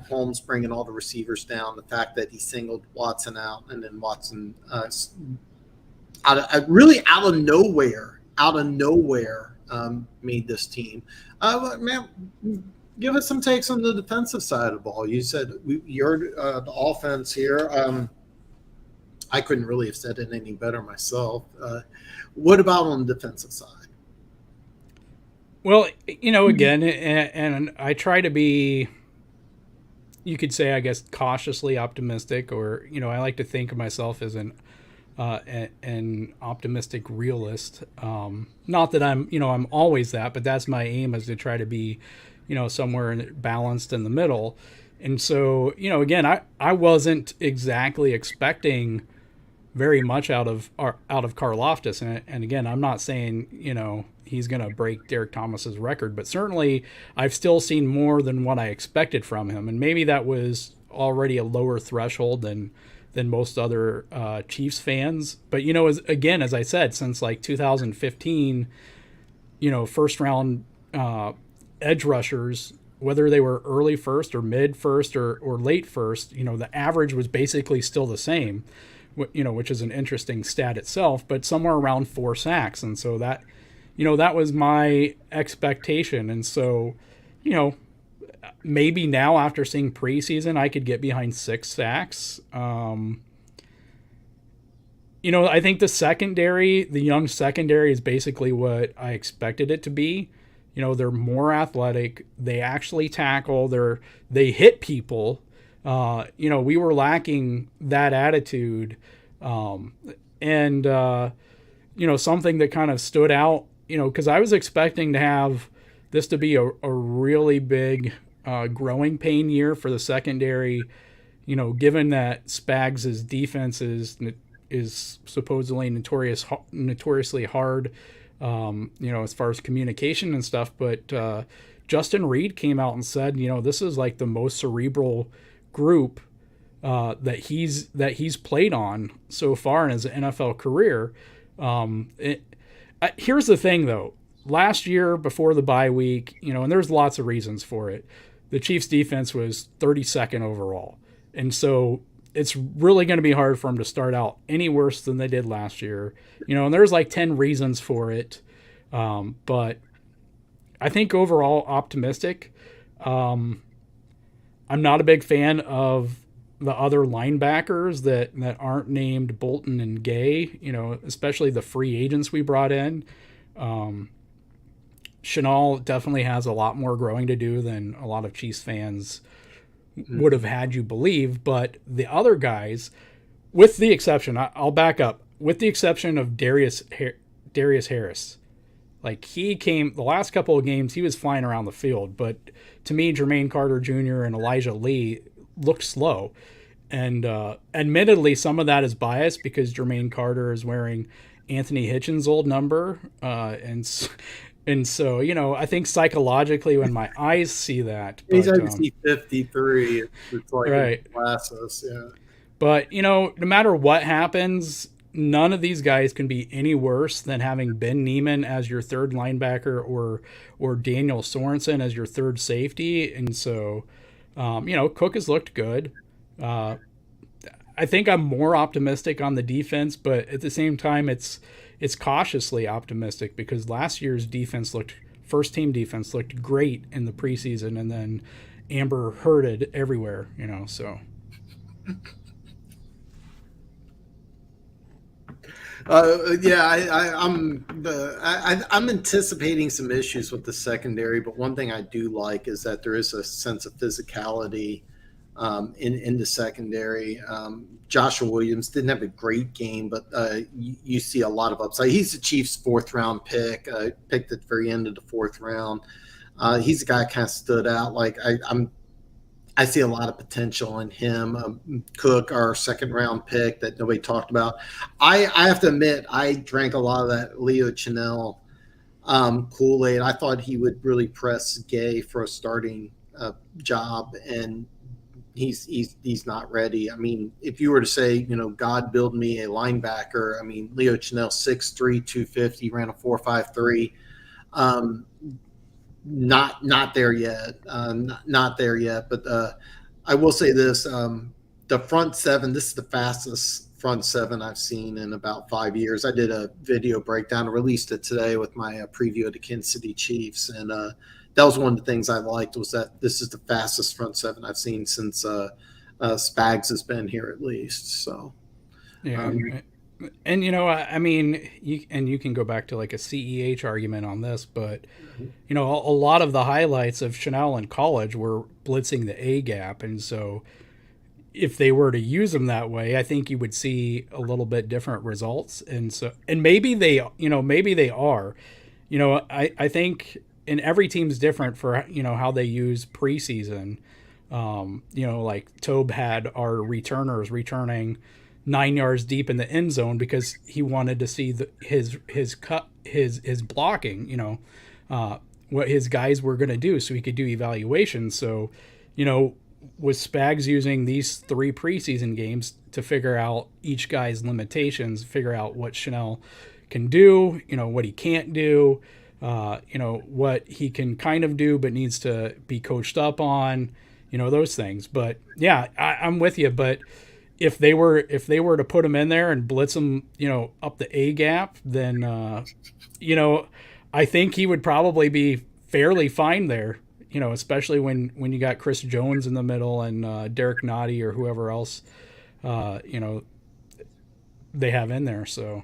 Holmes bringing all the receivers down, the fact that he singled Watson out, and then Watson really out of nowhere, made this team. Man, give us some takes on the defensive side of the ball. You said you're the offense here. I couldn't really have said it any better myself. What about on the defensive side? well, again, and I try to be, you could say, I guess, cautiously optimistic, or I like to think of myself as an optimistic realist. Not that I'm always that, but that's my aim, is to try to be, somewhere balanced in the middle. And so, again, I wasn't exactly expecting very much out of Karlaftis, and again, I'm not saying he's going to break Derek Thomas's record, but certainly I've still seen more than what I expected from him, and maybe that was already a lower threshold than most other Chiefs fans. But as I said, since like 2015, first round edge rushers, whether they were early first or mid first or late first, the average was basically still the same, which is an interesting stat itself, but somewhere around 4 sacks. And so that, that was my expectation. And so, maybe now after seeing preseason, I could get behind 6 sacks. I think the young secondary is basically what I expected it to be. They're more athletic. They actually tackle. They hit people. We were lacking that attitude. And something that kind of stood out, because I was expecting to have this to be a really big growing pain year for the secondary, given that Spags' defense is supposedly notoriously hard, as far as communication and stuff. But Justin Reed came out and said, this is like the most cerebral group that he's played on so far in his NFL career. Here's the thing, though. Last year, before the bye week, and there's lots of reasons for it, the Chiefs' defense was 32nd overall. And so it's really going to be hard for them to start out any worse than they did last year. And there's like 10 reasons for it. But I think overall optimistic. I'm not a big fan of the other linebackers that aren't named Bolton and Gay, especially the free agents we brought in. Chenal definitely has a lot more growing to do than a lot of Chiefs fans would have had you believe. But the other guys, with the exception, I'll back up, with the exception of Darius Harris. Like, he came, the last couple of games, he was flying around the field. But to me, Jermaine Carter Jr. and Elijah Lee looked slow. And admittedly, some of that is biased because Jermaine Carter is wearing Anthony Hitchens' old number. And so, I think psychologically when my eyes see that. He's see 53. It's like right. Glasses, yeah. But, no matter what happens, none of these guys can be any worse than having Ben Neiman as your third linebacker or Daniel Sorensen as your third safety. And so, Cook has looked good. I think I'm more optimistic on the defense, but at the same time, it's cautiously optimistic because last year's first team defense looked great in the preseason, and then Amber herded everywhere, so. Yeah, I'm anticipating some issues with the secondary, but one thing I do like is that there is a sense of physicality in the secondary. Joshua Williams didn't have a great game, but you see a lot of upside. He's the Chiefs' fourth round pick, picked at the very end of the fourth round. He's a guy kind of stood out. I see a lot of potential in him. Cook, our second round pick that nobody talked about. I have to admit, I drank a lot of that Leo Chenal Kool-Aid. I thought he would really press Gay for a starting job, and he's not ready. I mean, if you were to say, God build me a linebacker, I mean, Leo Chenal, 6'3", 250, ran a 4.53. Not there yet. Not there yet. But I will say this: the front seven. This is the fastest front seven I've seen in about 5 years. I did a video breakdown. I released it today with my preview of the Kansas City Chiefs, and that was one of the things I liked, was that this is the fastest front seven I've seen since Spags has been here, at least. So Yeah. And I mean, you can go back to like a CEH argument on this, but a lot of the highlights of Chanel in college were blitzing the A gap, and so if they were to use them that way, I think you would see a little bit different results. And maybe they are. I think, and every team's different for how they use preseason. Like Tobe had our returners returning 9 yards deep in the end zone because he wanted to see his blocking. What his guys were going to do, so he could do evaluations. So, was Spags using these 3 preseason games to figure out each guy's limitations, figure out what Chanel can do, what he can't do, what he can kind of do but needs to be coached up on, those things. But yeah, I'm with you. But if they were to put him in there and blitz him, up the A gap, then I think he would probably be fairly fine there. Especially when you got Chris Jones in the middle and Derek Nottie or whoever else, they have in there. So,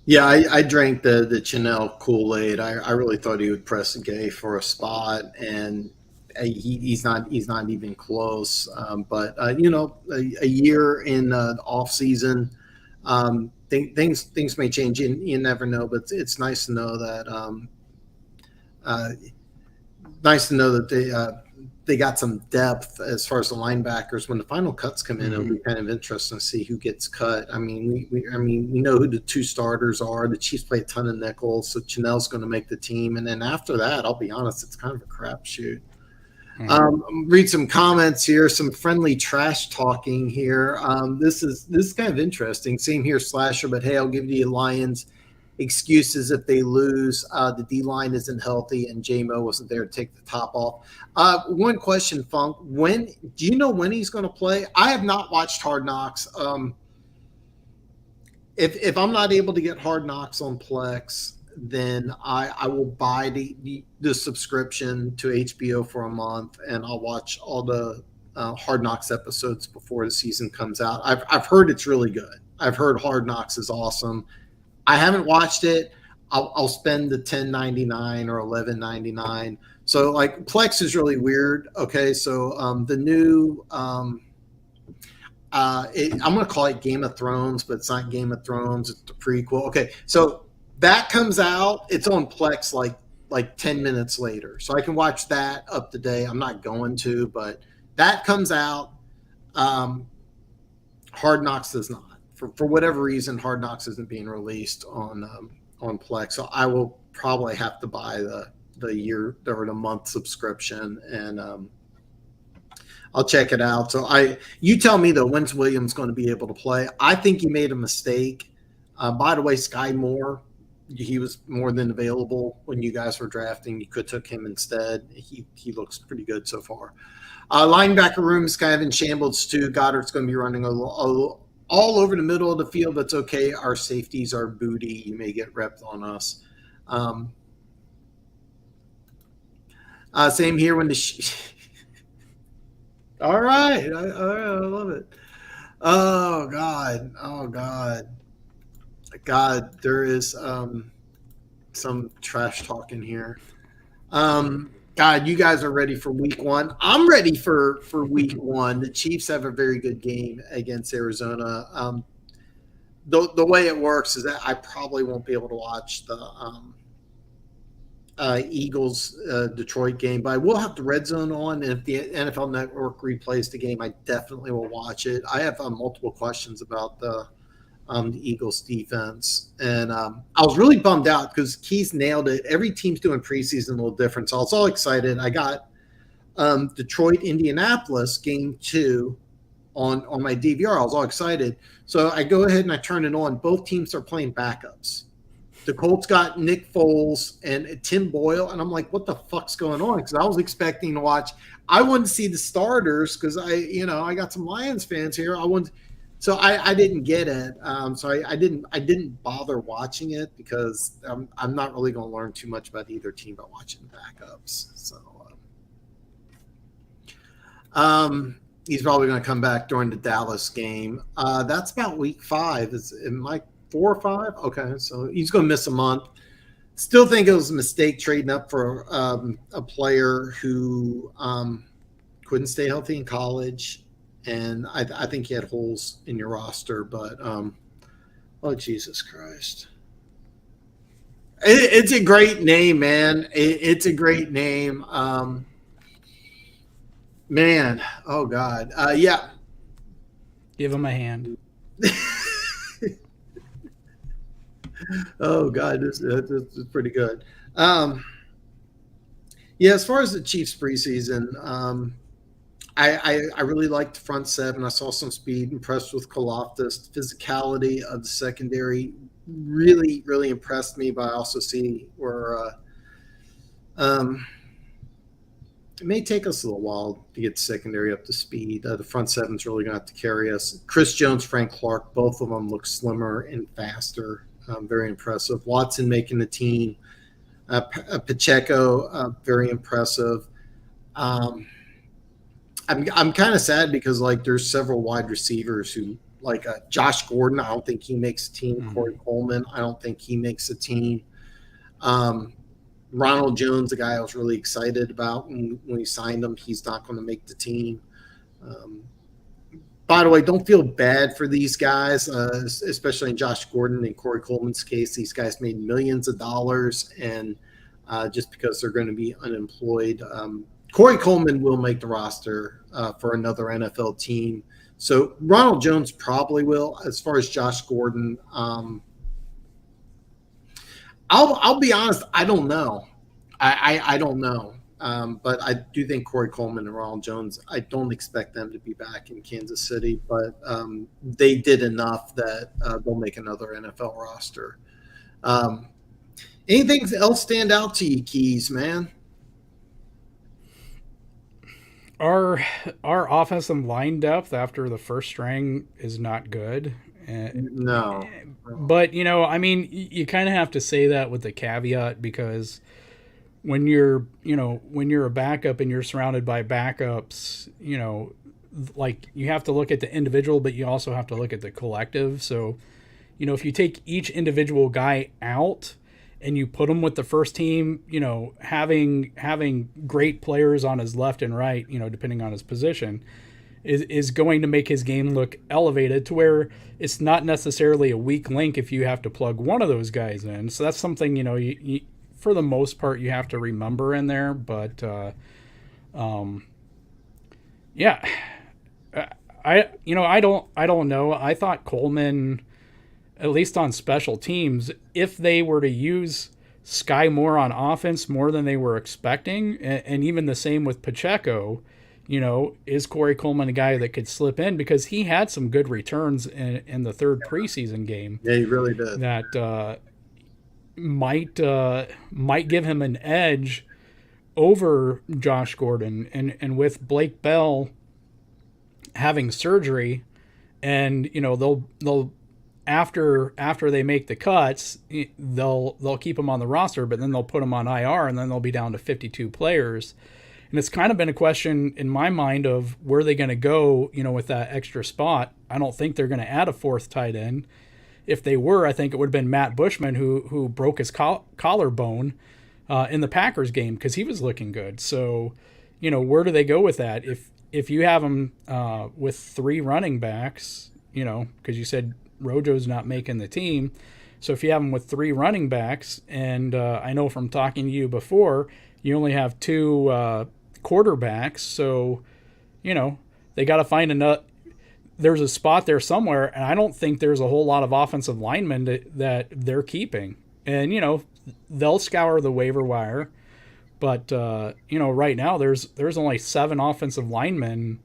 yeah, I drank the Chanel Kool-Aid. I really thought he would press Gay for a spot, and he's not even close. But a year in the off season, things may change. You never know, but it's nice to know that. Nice to know that they got some depth as far as the linebackers. When the final cuts come in, it'll be kind of interesting to see who gets cut. I mean, we know who the 2 starters are. The Chiefs play a ton of nickels, so Chanel's going to make the team. And then after that, I'll be honest, it's kind of a crapshoot. Read some comments here, some friendly trash talking here. This is kind of interesting. Same here, Slasher, but hey, I'll give you Lions excuses if they lose. The D-line isn't healthy, and J-Mo wasn't there to take the top off. One question, Funk. Do you know when he's going to play? I have not watched Hard Knocks. If I'm not able to get Hard Knocks on Plex, then I will buy the subscription to HBO for a month, and I'll watch all the Hard Knocks episodes before the season comes out. I've heard it's really good. I've heard Hard Knocks is awesome. I haven't watched it. I'll spend the $10.99 or $11.99. So like Plex is really weird. Okay, so the new I'm going to call it Game of Thrones, but it's not Game of Thrones. It's the prequel. Okay, so that comes out. It's on Plex like 10 minutes later, so I can watch that up to date. I'm not going to, but that comes out. Hard Knocks does not. For whatever reason, Hard Knocks isn't being released on Plex, so I will probably have to buy the year or the month subscription, and I'll check it out. So you tell me though, when's Williams going to be able to play? I think you made a mistake. By the way, Sky Moore, he was more than available when you guys were drafting. You could took him instead. He looks pretty good so far. Linebacker room is kind of in shambles too. Goddard's going to be running all over the middle of the field. That's okay. Our safeties are booty. You may get repped on us. Same here when the all right. I love it. Oh God. Oh God. God, there is some trash talking here. God, you guys are ready for week one. I'm ready for week one. The Chiefs have a very good game against Arizona. The way it works is that I probably won't be able to watch the Eagles Detroit game, but I will have the red zone on. And if the NFL Network replays the game, I definitely will watch it. I have multiple questions about the Eagles defense. And I was really bummed out because Keas nailed it. Every team's doing preseason a little different. So I was all excited. I got Detroit, Indianapolis game 2 on my DVR. I was all excited. So I go ahead and I turn it on. Both teams are playing backups. The Colts got Nick Foles and Tim Boyle, and I'm like, what the fuck's going on? Because I was expecting to watch. I wanted to see the starters because I got some Lions fans here. So I didn't get it. So I didn't bother watching it because I'm not really going to learn too much about either team by watching backups. So he's probably going to come back during the Dallas game. That's about week 5. Am I 4 or 5? Okay, so he's going to miss a month. Still think it was a mistake trading up for a player who couldn't stay healthy in college, and I think he had holes in your roster. But oh Jesus Christ, it's a great name, man. It's a great name, man. Oh God, yeah. Give him a hand. Oh God, this is pretty good. Yeah, as far as the Chiefs preseason, I really liked the front seven. I saw some speed, impressed with Kaloftis. Physicality of the secondary really, really impressed me, but I also see where it may take us a little while to get the secondary up to speed. The front seven's really going to have to carry us. Chris Jones, Frank Clark, both of them look slimmer and faster. Very impressive. Watson making the team. Pacheco, very impressive. I'm kind of sad because there's several wide receivers who Josh Gordon. I don't think he makes a team. Mm-hmm. Corey Coleman. I don't think he makes a team. Ronald Jones, the guy I was really excited about when we signed him, he's not going to make the team. By the way, don't feel bad for these guys, especially in Josh Gordon and Corey Coleman's case. These guys made millions of dollars, and just because they're going to be unemployed. Corey Coleman will make the roster for another NFL team. So Ronald Jones probably will. As far as Josh Gordon, I'll be honest, I don't know. I don't know. But I do think Corey Coleman and Ronald Jones, I don't expect them to be back in Kansas City, but they did enough that they'll make another NFL roster. Anything else stand out to you, Keas, man? Our offensive line depth after the first string is not good. No. But, you kind of have to say that with the caveat because when you're a backup and you're surrounded by backups, you have to look at the individual, but you also have to look at the collective. So, if you take each individual guy out and you put him with the first team, having great players on his left and right, depending on his position, is going to make his game look elevated to where it's not necessarily a weak link if you have to plug one of those guys in. So that's something, you for the most part, you have to remember in there. But, yeah, I don't know. I thought Coleman, at least on special teams, if they were to use Sky Moore on offense more than they were expecting, and even the same with Pacheco, is Corey Coleman a guy that could slip in? Because he had some good returns in the third preseason game. Yeah, he really did. That might give him an edge over Josh Gordon. And with Blake Bell having surgery, and they'll after they make the cuts, they'll keep him on the roster, but then they'll put him on IR, and then they'll be down to 52 players. And it's kind of been a question in my mind of where they going to go, with that extra spot. I don't think they're going to add a fourth tight end. If they were, I think it would have been Matt Bushman who broke his collarbone in the Packers game because he was looking good. So, where do they go with that? If you have them with 3 running backs, because you said Rojo's not making the team. So if you have them with 3 running backs, and I know from talking to you before, you only have 2 quarterbacks. So, they got to find another. There's a spot there somewhere, and I don't think there's a whole lot of offensive linemen that they're keeping. And, they'll scour the waiver wire. But, right now there's only 7 offensive linemen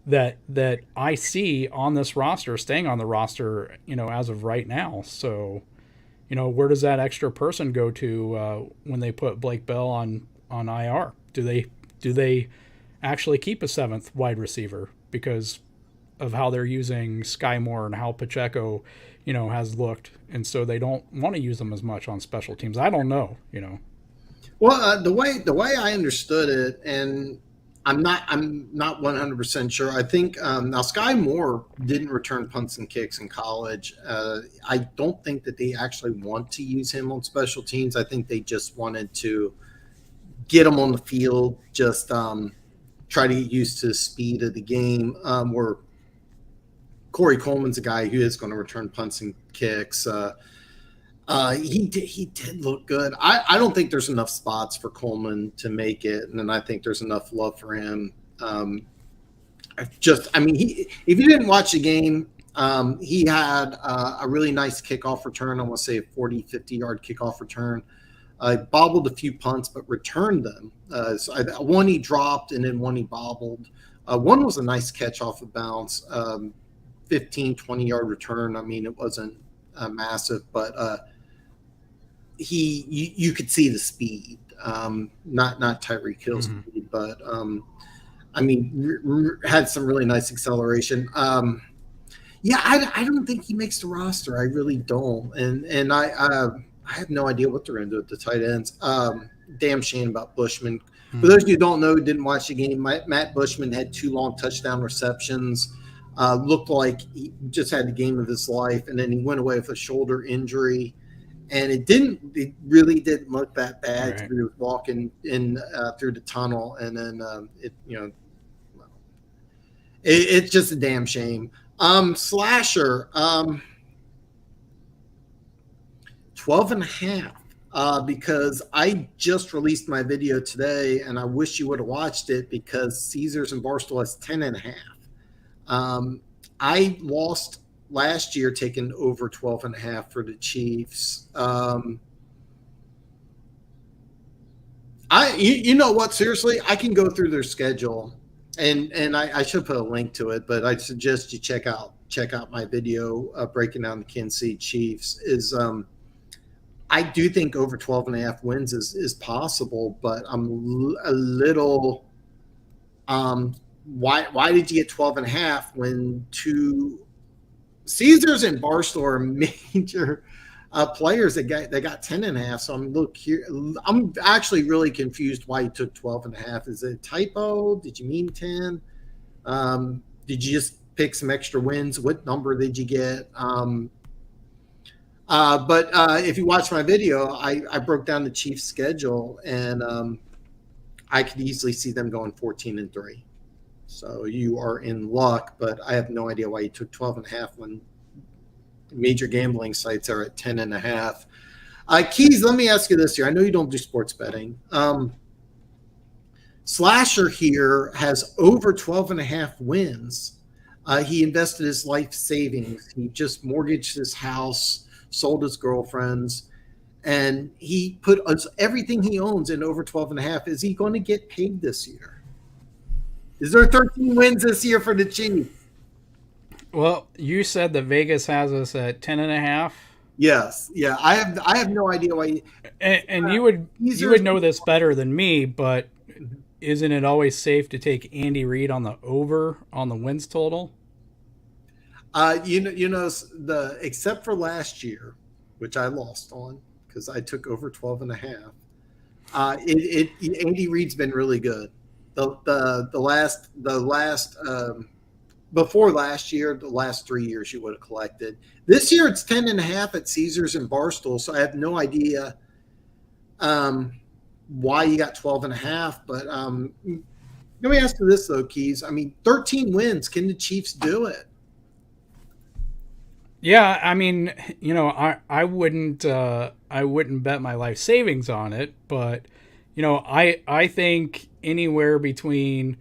that I see on this roster, staying on the roster, as of right now. So, where does that extra person go to when they put Blake Bell on IR? Do they actually keep a 7th wide receiver because of how they're using Sky Moore and how Pacheco, has looked, and so they don't want to use them as much on special teams? I don't know, Well, the way I understood it, and I'm not 100% sure. I think now Sky Moore didn't return punts and kicks in college. I don't think that they actually want to use him on special teams. I think they just wanted to get him on the field, just try to get used to the speed of the game. Where Corey Coleman's a guy who is going to return punts and kicks. He did look good. I don't think there's enough spots for Coleman to make it, and then I think there's enough love for him. If you didn't watch the game, he had a really nice kickoff return. I want to say a 40, 50-yard kickoff return. Bobbled a few punts, but returned them. One he dropped, and then one he bobbled. One was a nice catch off of bounds, 15, 20-yard return. I mean, it wasn't massive, but you could see the speed, not Tyreek Hill's speed, but had some really nice acceleration. I don't think he makes the roster. I really don't, and I have no idea what they're going to do with the tight ends. Damn shame about Bushman. For those of you who don't know, who didn't watch the game, Matt Bushman had 2 long touchdown receptions. Looked like he just had the game of his life, and then he went away with a shoulder injury. And it really didn't look that bad. Right. He was walking in through the tunnel, and then it's just a damn shame. Slasher, 12.5. Because I just released my video today, and I wish you would have watched it because Caesars and Barstool has 10.5. I lost last year taking over 12.5 for the Chiefs. You know what? Seriously, I can go through their schedule, and I should put a link to it, but I suggest you check out my video breaking down the Kansas City Chiefs. I do think over 12.5 wins is possible, but I'm a little why did you get 12.5 when 2 Caesars and Barstool are major players that got 10.5? So I'm actually really confused why you took 12.5. Is it a typo? Did you mean 10? Did you just pick some extra wins? What number did you get? But if you watch my video, I broke down the Chiefs' schedule, and I could easily see them going 14-3. So you are in luck, but I have no idea why you took 12.5 when major gambling sites are at 10.5. Keas, let me ask you this here. I know you don't do sports betting. Slasher here has over 12.5 wins. He invested his life savings. He just mortgaged his house, sold his girlfriends, and he put everything he owns in over 12.5. Is he going to get paid this year? Is there 13 wins this year for the Chiefs? Well, you said that Vegas has us at 10.5. Yes. Yeah. I have no idea why. And you would know this better than me, but isn't it always safe to take Andy Reid on the over on the wins total? Except for last year, which I lost on because I took over 12.5. Andy Reid's been really good. The last before last year, the last 3 years you would have collected. This year it's 10.5 at Caesars and Barstool, so I have no idea um, why you got 12.5. But let me ask you this though, Keys. I mean, 13 wins. Can the Chiefs do it? Yeah, I mean, I wouldn't bet my life savings on it, but I think anywhere between,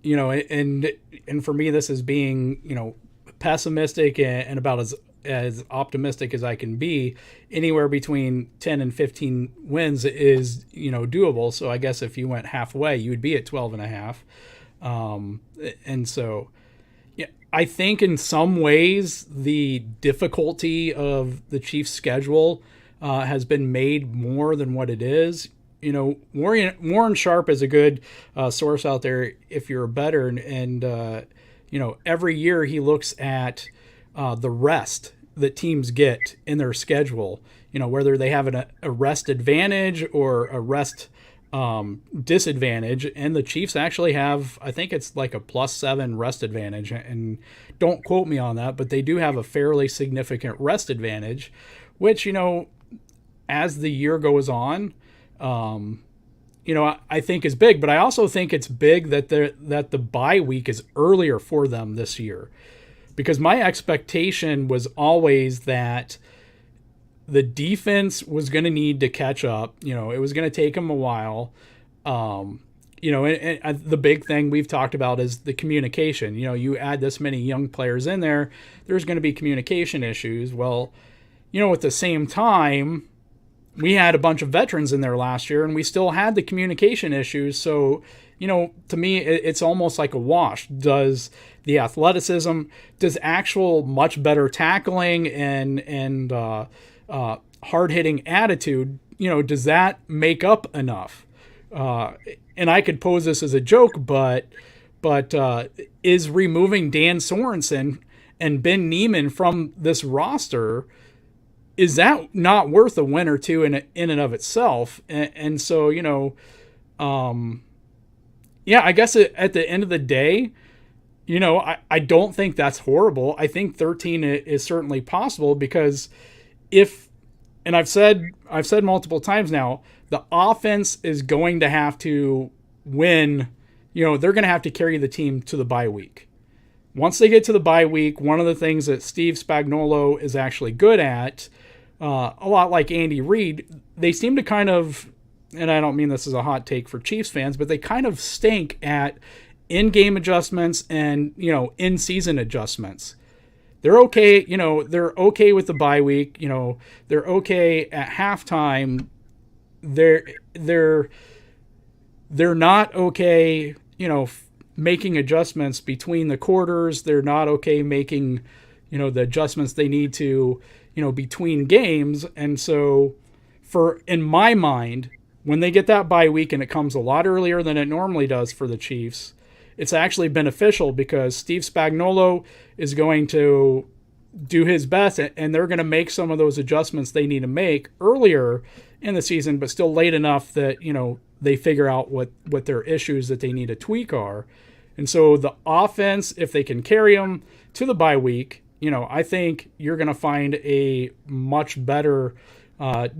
and for me this is being, pessimistic and about as optimistic as I can be, anywhere between 10 and 15 wins is, doable. So I guess if you went halfway, you would be at 12 and a half. And so yeah, I think in some ways the difficulty of the Chiefs' schedule has been made more than what it is. Warren Sharp is a good source out there if you're a bettor, and every year he looks at the rest that teams get in their schedule. Whether they have a rest advantage or a rest disadvantage, and the Chiefs actually have, I think it's like a +7 rest advantage, and don't quote me on that, but they do have a fairly significant rest advantage, which as the year goes on, I think is big. But I also think it's big that the bye week is earlier for them this year, because my expectation was always that the defense was going to need to catch up. It was going to take them a while. And the big thing we've talked about is the communication. You add this many young players in there, there's going to be communication issues. Well, at the same time, we had a bunch of veterans in there last year, and we still had the communication issues. So, to me, it's almost like a wash. Does the athleticism, does actual much better tackling and hard-hitting attitude, does that make up enough? And I could pose this as a joke, but is removing Dan Sorensen and Ben Neiman from this roster, is that not worth a win or two in and of itself? And so, I guess at the end of the day, I don't think that's horrible. I think 13 is certainly possible, because and I've said multiple times now, the offense is going to have to win. They're going to have to carry the team to the bye week. Once they get to the bye week, one of the things that Steve Spagnuolo is actually good at, a lot like Andy Reid, they seem to kind of, and I don't mean this as a hot take for Chiefs fans, but they kind of stink at in-game adjustments and, in-season adjustments. They're okay, they're okay with the bye week, they're okay at halftime. They're not okay, making adjustments between the quarters. They're not okay making, the adjustments they need to, between games. And so in my mind, when they get that bye week, and it comes a lot earlier than it normally does for the Chiefs, it's actually beneficial, because Steve Spagnuolo is going to do his best, and they're going to make some of those adjustments they need to make earlier in the season, but still late enough that, they figure out what their issues that they need to tweak are. And so the offense, if they can carry them to the bye week, I think you're going to find a much better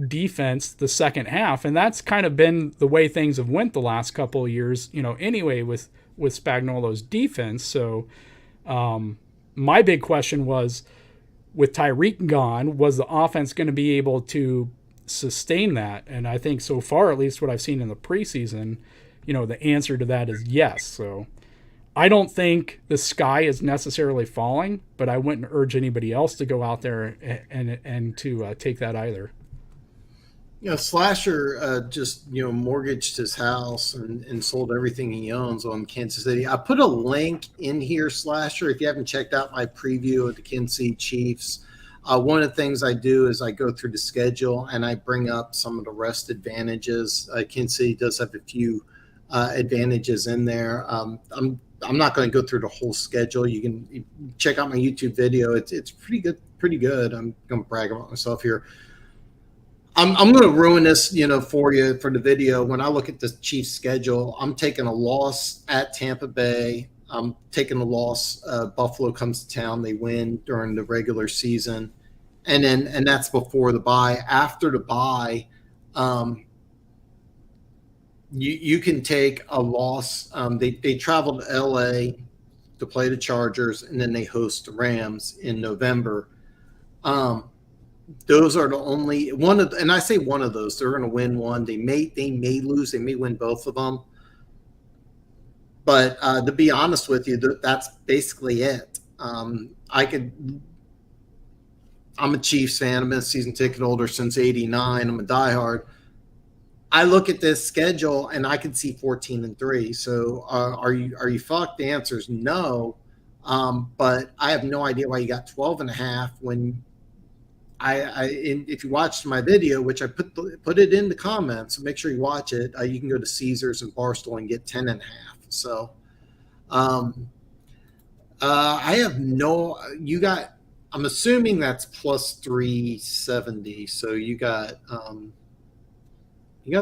defense the second half. And that's kind of been the way things have went the last couple of years, anyway, with Spagnuolo's defense. So my big question was, with Tyreek gone, was the offense going to be able to sustain that? And I think so far, at least what I've seen in the preseason, the answer to that is yes. So I don't think the sky is necessarily falling, but I wouldn't urge anybody else to go out there and to take that either. Slasher just mortgaged his house and sold everything he owns on Kansas City. I put a link in here, Slasher, if you haven't checked out my preview of the Kansas City Chiefs. One of the things I do is I go through the schedule and I bring up some of the rest advantages. Kansas City does have a few advantages in there. I'm not going to go through the whole schedule. You can check out my YouTube video. It's pretty good. I'm going to brag about myself here. I'm going to ruin this, for you for the video. When I look at the Chiefs' schedule, I'm taking a loss at Tampa Bay. I'm taking a loss. Buffalo comes to town. They win during the regular season, and that's before the bye. After the bye, um, you can take a loss. They travel to LA to play the Chargers, and then they host the Rams in November. Um, those are the only one of, and I say one of those. They're going to win one. They may lose. They may win both of them. But to be honest with you, that's basically it. I'm a Chiefs fan. I've been a season ticket holder since '89. I'm a diehard. I look at this schedule and I can see 14-3. So are you fucked? The answer is no. But I have no idea why you got 12.5 when if you watched my video, which I put it in the comments, so make sure you watch it. You can go to Caesars and Barstool and get 10.5. So, I have no. You got. I'm assuming that's plus 370. So you got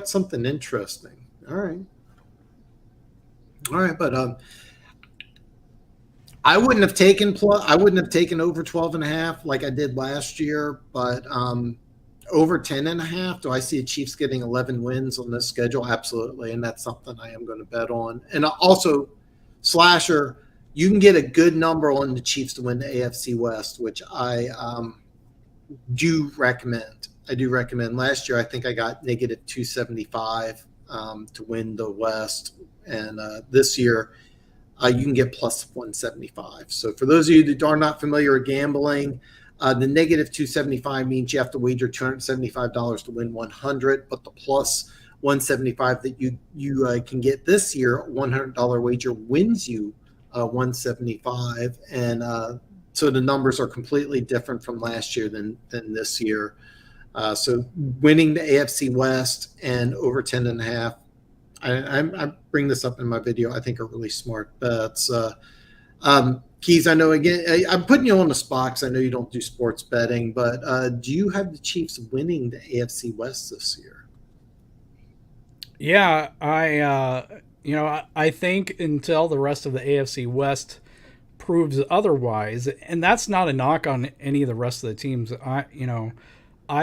something interesting. All right, but I wouldn't have taken over 12.5 like I did last year, but over 10.5. Do I see the Chiefs getting 11 wins on this schedule? Absolutely, and that's something I am going to bet on. And also, Slasher, you can get a good number on the Chiefs to win the AFC West, which I do recommend. I do recommend. Last year, I think I got negative 275 to win the West, and this year you can get plus 175. So for those of you that are not familiar with gambling, the negative 275 means you have to wager $275 to win 100, but the plus 175 that you can get this year, $100 wager wins you 175, and so the numbers are completely different from last year than this year. So winning the AFC West and over 10.5. I bring this up in my video. I think are really smart bets. Keas, I know again, I'm putting you on the spot because I know you don't do sports betting, but do you have the Chiefs winning the AFC West this year? Yeah, I think until the rest of the AFC West proves otherwise, and that's not a knock on any of the rest of the teams. I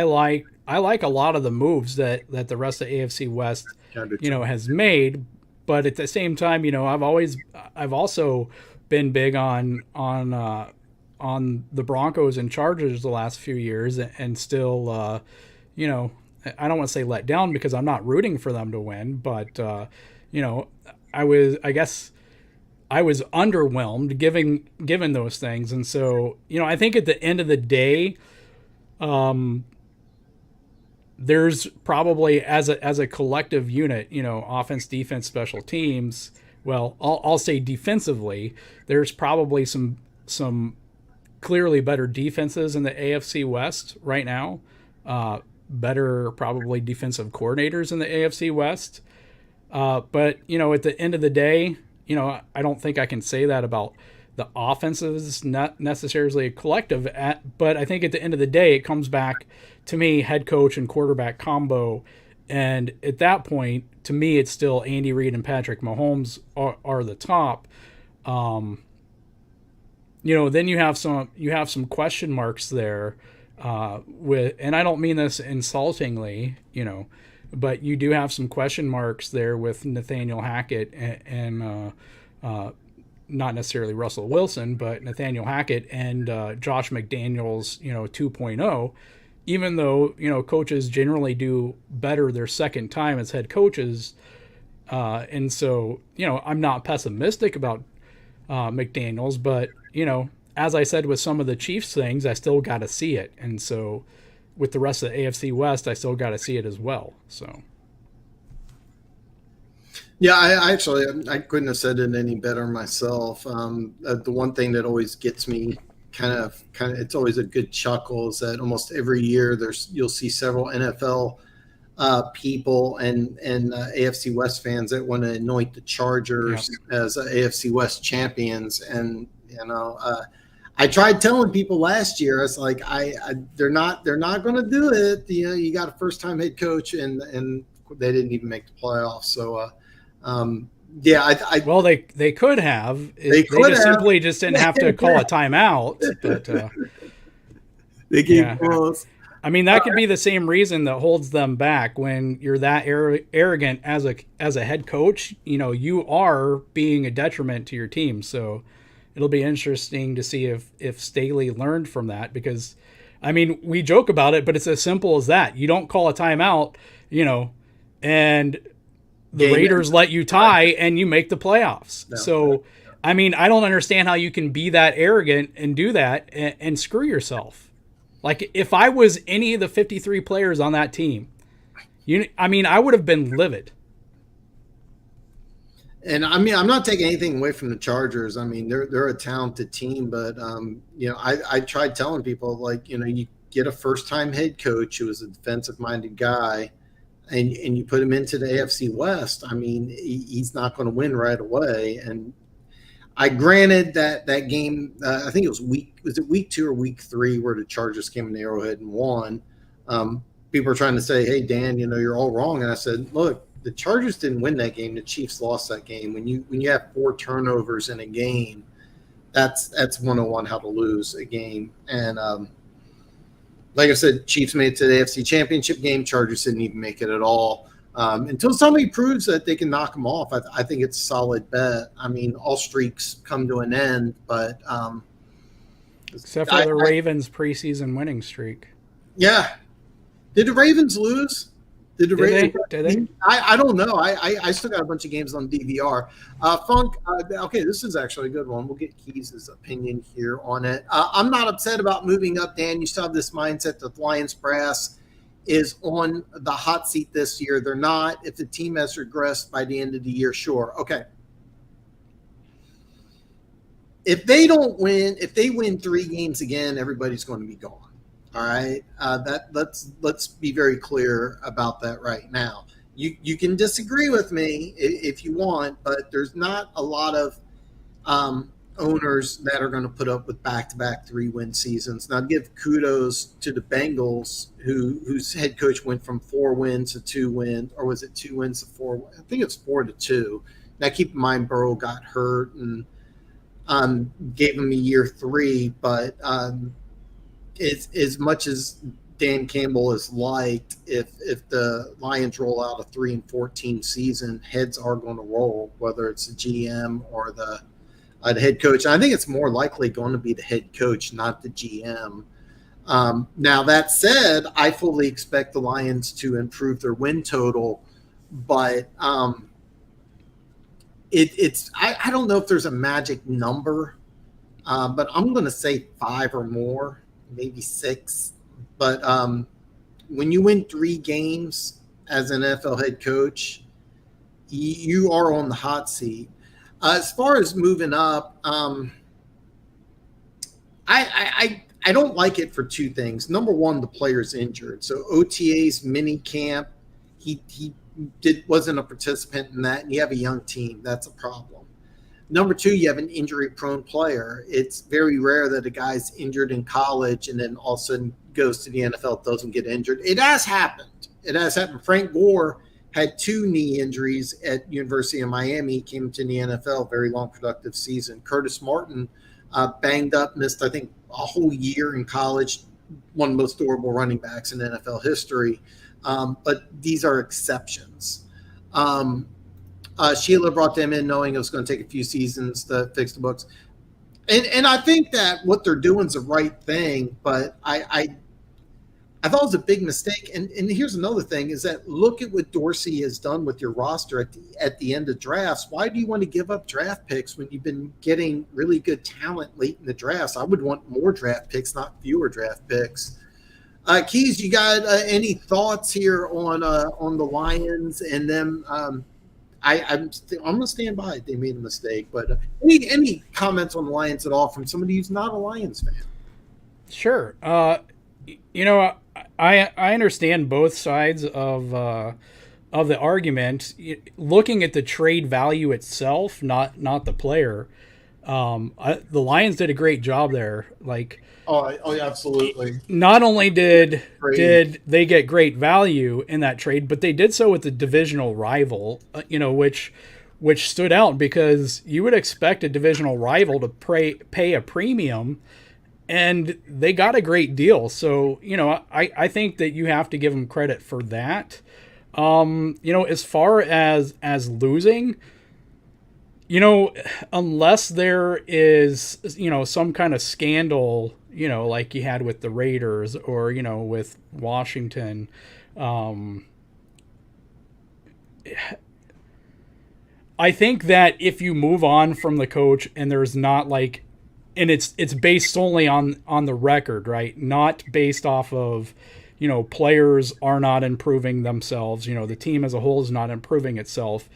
like a lot of the moves that the rest of AFC West has made, but at the same time, I've also been big on the Broncos and Chargers the last few years, and still I don't want to say let down because I'm not rooting for them to win, but I was underwhelmed given those things, and so I think at the end of the day, there's probably as a collective unit, offense, defense, special teams. Well, I'll say defensively, there's probably some clearly better defenses in the AFC West right now. Better probably defensive coordinators in the AFC West. But at the end of the day, I don't think I can say that about the offenses, not necessarily a collective. But I think at the end of the day, it comes back to me, head coach and quarterback combo. And at that point, to me, it's still Andy Reid and Patrick Mahomes are the top. Then you have some question marks there and I don't mean this insultingly, but you do have some question marks there with Nathaniel Hackett and not necessarily Russell Wilson, but Nathaniel Hackett and Josh McDaniels, 2.0. Even though coaches generally do better their second time as head coaches, and so I'm not pessimistic about McDaniels, but as I said with some of the Chiefs things, I still got to see it, and so with the rest of the AFC West, I still got to see it as well. So. Yeah, I couldn't have said it any better myself. The one thing that always gets me kind of it's always a good chuckle is that almost every year you'll see several NFL people and AFC West fans that want to anoint the Chargers as AFC West champions, and I tried telling people last year. It's like they're not going to do it. You got a first time head coach, and they didn't even make the playoffs. So, well, they could have. They simply just didn't have to call a timeout. But they came close. I mean, that could be the same reason that holds them back when you're that arrogant as a head coach. You are being a detriment to your team. So it'll be interesting to see if Staley learned from that, because, I mean, we joke about it, but it's as simple as that. You don't call a timeout, and the Raiders let you tie and you make the playoffs. No. So, I mean, I don't understand how you can be that arrogant and do that and screw yourself. Like, if I was any of the 53 players on that team, I would have been livid. And I mean, I'm not taking anything away from the Chargers. I mean, they're a talented team, but I tried telling people, like, you get a first-time head coach who is a defensive-minded guy, and you put him into the AFC West. I mean, he's not going to win right away. And I granted that game. I think it was week 2 or week 3 where the Chargers came in the Arrowhead and won. People are trying to say, "Hey, Dan, you're all wrong." And I said, "Look, the Chargers didn't win that game. The Chiefs lost that game. When you have 4 turnovers in a game, that's 101 how to lose a game." And like I said, Chiefs made it to the AFC Championship game. Chargers didn't even make it at all. Until somebody proves that they can knock them off, I think it's a solid bet. I mean, all streaks come to an end, but except for the Ravens' preseason winning streak. Yeah. Did the Ravens lose? Did they? I don't know. I still got a bunch of games on DVR. Funk, okay, this is actually a good one. We'll get Keas' opinion here on it. I'm not upset about moving up, Dan. You still have this mindset that the Lions brass is on the hot seat this year. They're not. If the team has regressed by the end of the year, sure. Okay. If they win 3 games again, everybody's going to be gone. All right. Let's be very clear about that right now. You can disagree with me if you want, but there's not a lot of owners that are going to put up with back-to-back 3-win seasons. Now, give kudos to the Bengals, whose head coach went from 4 wins to 2 wins, or was it 2 wins to 4? I think it's 4 to 2. Now, keep in mind, Burrow got hurt and gave him a year 3, but it's as much as Dan Campbell is liked, if the Lions roll out a 3-14 season, heads are going to roll, whether it's the GM or the head coach. I think it's more likely going to be the head coach, not the GM. Now, that said, I fully expect the Lions to improve their win total, but I don't know if there's a magic number, but I'm going to say 5 or more, maybe 6. But when you win 3 games as an NFL head coach, you are on the hot seat. As far as moving up, I don't like it for 2 things. Number one, the player's injured. So OTA's mini camp, he wasn't a participant in that, and you have a young team. That's a problem. Number 2, you have an injury-prone player. It's very rare that a guy's injured in college and then all of a sudden goes to the NFL, doesn't get injured. It has happened. Frank Gore had 2 knee injuries at University of Miami. He came to the NFL, very long, productive season. Curtis Martin banged up, missed, I think, a whole year in college, one of the most durable running backs in NFL history. But these are exceptions. Sheila brought them in knowing it was going to take a few seasons to fix the books. And I think that what they're doing is the right thing, but I thought it was a big mistake. And here's another thing is that look at what Dorsey has done with your roster at the end of drafts. Why do you want to give up draft picks when you've been getting really good talent late in the drafts? I would want more draft picks, not fewer draft picks. Keas, you got any thoughts here on the Lions and them? I'm going to stand by it. They made a mistake, but any comments on the Lions at all from somebody who's not a Lions fan? Sure. I understand both sides of the argument. Looking at the trade value itself, not the player. The Lions did a great job there. Like, Oh, yeah, absolutely. not only did Great. they get great value in that trade, but they did so with the divisional rival, which stood out because you would expect a divisional rival to pay a premium, and they got a great deal. So I think that you have to give them credit for that. As far as losing, unless there is, some kind of scandal, like you had with the Raiders or, with Washington, I think that if you move on from the coach and there's not like, and it's based solely on the record, right? Not based off of, players are not improving themselves. The team as a whole is not improving itself.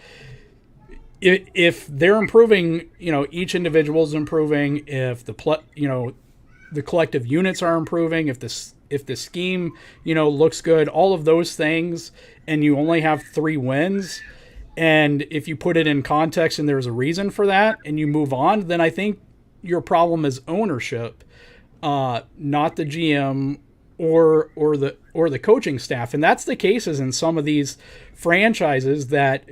If they're improving, each individual is improving. If the collective units are improving, if the scheme, looks good, all of those things, and you only have 3 wins, and if you put it in context and there's a reason for that, and you move on, then I think your problem is ownership, not the GM or the coaching staff, and that's the cases in some of these franchises that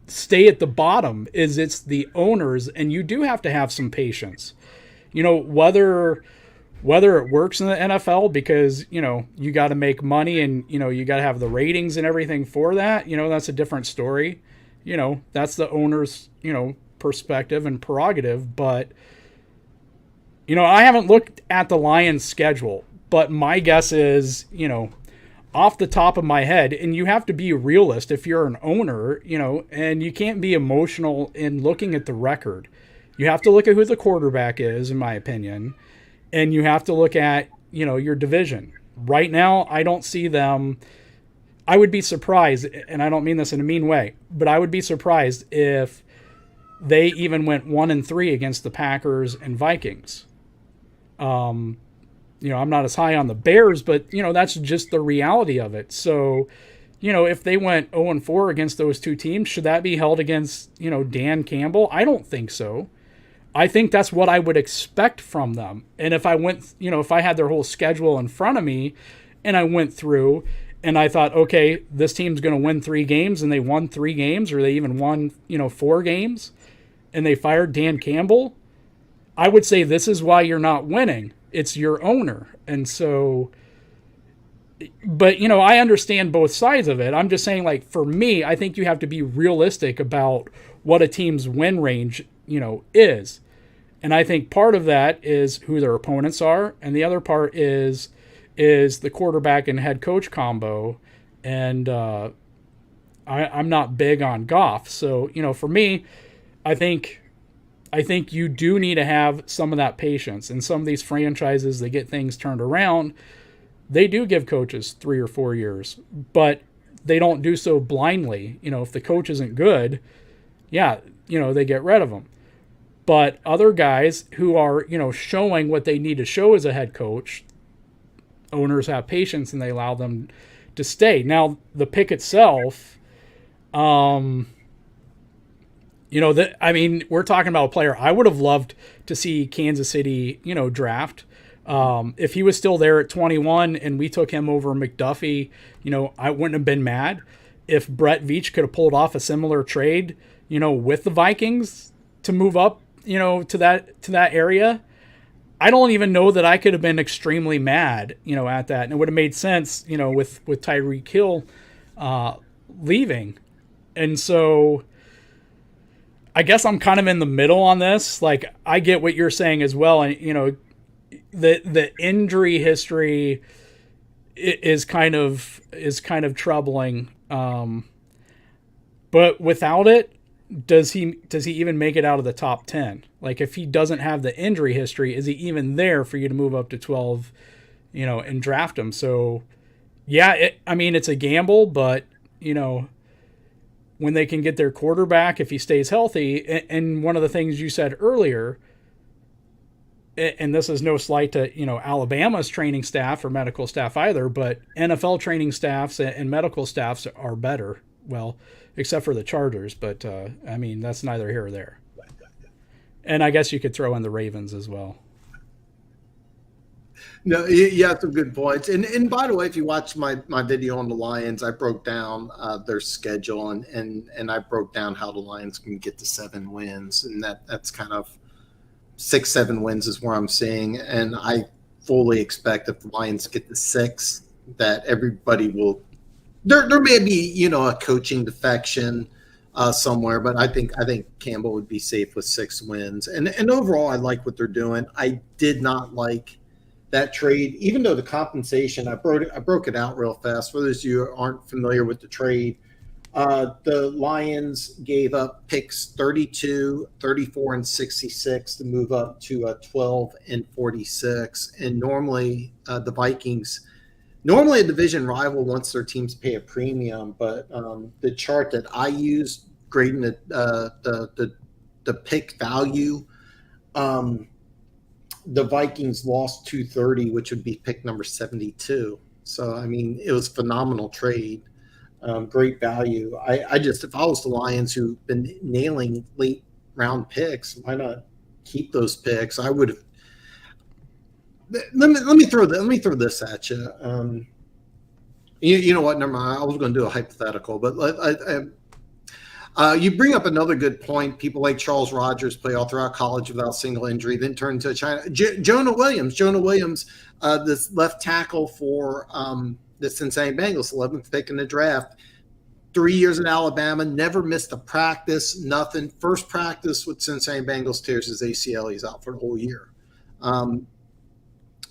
stay at the bottom. It's the owners, and you do have to have some patience. Whether it works in the NFL because you got to make money and you got to have the ratings and everything for that. That's a different story. That's the owner's perspective and prerogative. But I haven't looked at the Lions' schedule, but my guess is off the top of my head, and you have to be a realist if you're an owner, and you can't be emotional in looking at the record. You have to look at who the quarterback is, in my opinion, and you have to look at, your division. Right now, I don't see them. I would be surprised, and I don't mean this in a mean way, but I would be surprised if they even went 1-3 against the Packers and Vikings. I'm not as high on the Bears, but, that's just the reality of it. So, if they went 0-4 against those two teams, should that be held against, Dan Campbell? I don't think so. I think that's what I would expect from them. And if I went, if I had their whole schedule in front of me and I went through and I thought, okay, this team's going to win 3 games, and they won 3 games, or they even won, 4 games, and they fired Dan Campbell, I would say this is why you're not winning. It's your owner. And so, but, I understand both sides of it. I'm just saying, like, for me, I think you have to be realistic about what a team's win range, is. And I think part of that is who their opponents are. And the other part is the quarterback and head coach combo. And I'm not big on Goff. So, for me, I think you do need to have some of that patience. And some of these franchises, they get things turned around. They do give coaches 3 or 4 years, but they don't do so blindly. If the coach isn't good, they get rid of them. But other guys who are, showing what they need to show as a head coach, owners have patience and they allow them to stay. Now, the pick itself, we're talking about a player I would have loved to see Kansas City, draft. If he was still there at 21 and we took him over McDuffie, I wouldn't have been mad. If Brett Veach could have pulled off a similar trade, with the Vikings to move up, to that area, I don't even know that I could have been extremely mad, at that. And it would have made sense, with Tyreek Hill leaving. And so I guess I'm kind of in the middle on this. Like, I get what you're saying as well. And, the injury history is kind of troubling. But without it, does he even make it out of the top 10? Like, if he doesn't have the injury history, is he even there for you to move up to 12, and draft him? So, yeah, it's a gamble, but, when they can get their quarterback, if he stays healthy, and one of the things you said earlier, and this is no slight to, Alabama's training staff or medical staff either, but NFL training staffs and medical staffs are better. Well, except for the Chargers, but that's neither here or there. And I guess you could throw in the Ravens as well. No, you have some good points. And by the way, if you watch my video on the Lions, I broke down their schedule and I broke down how the Lions can get to 7 wins, and that's kind of 6-7 wins is where I'm seeing, and I fully expect if the Lions get to 6 that everybody will. There may be a coaching defection somewhere, but I think Campbell would be safe with 6 wins, and overall I like what they're doing. I did not like that trade, even though the compensation, I broke it out real fast. For those of you who aren't familiar with the trade, the Lions gave up picks 32, 34, and 66 to move up to 12 and 46. And normally the Vikings, normally a division rival wants their teams to pay a premium, but the chart that I used grading the pick value, the Vikings lost 230, which would be pick number 72. So, I mean, it was a phenomenal trade. Great value. I just, if I was the Lions who've been nailing late round picks, why not keep those picks? I would have. Let me throw this at you. You know what? Never mind. I was going to do a hypothetical, but you bring up another good point. People like Charles Rogers play all throughout college without a single injury, then turn into a China. Jonah Williams, this left tackle for the Cincinnati Bengals, 11th pick in the draft. 3 years at Alabama, never missed a practice, nothing. First practice with Cincinnati Bengals, tears his ACL. He's out for the whole year.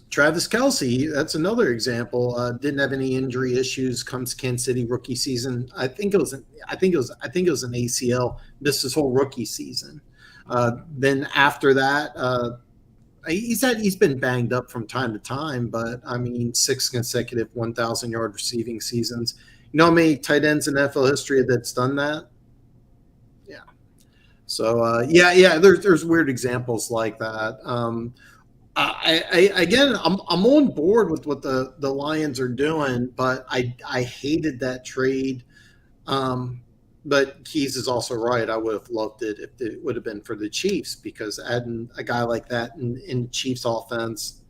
Travis Kelce, that's another example. Didn't have any injury issues. Comes to Kansas City rookie season. I think it was an ACL. Missed his whole rookie season. Then after that, he's been banged up from time to time, but I mean, 6 consecutive 1,000-yard receiving seasons. You know how many tight ends in NFL history that's done that? Yeah. So there's weird examples like that. I'm on board with what the Lions are doing, but I hated that trade. But Keas is also right. I would have loved it if it would have been for the Chiefs, because adding a guy like that in Chiefs offense,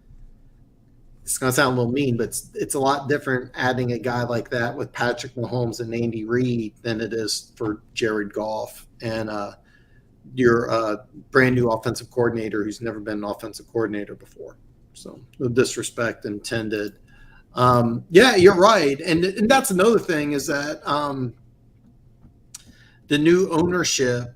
it's going to sound a little mean, but it's a lot different adding a guy like that with Patrick Mahomes and Andy Reid than it is for Jared Goff and your brand new offensive coordinator who's never been an offensive coordinator before. So no disrespect intended. You're right. And that's another thing is that the new ownership,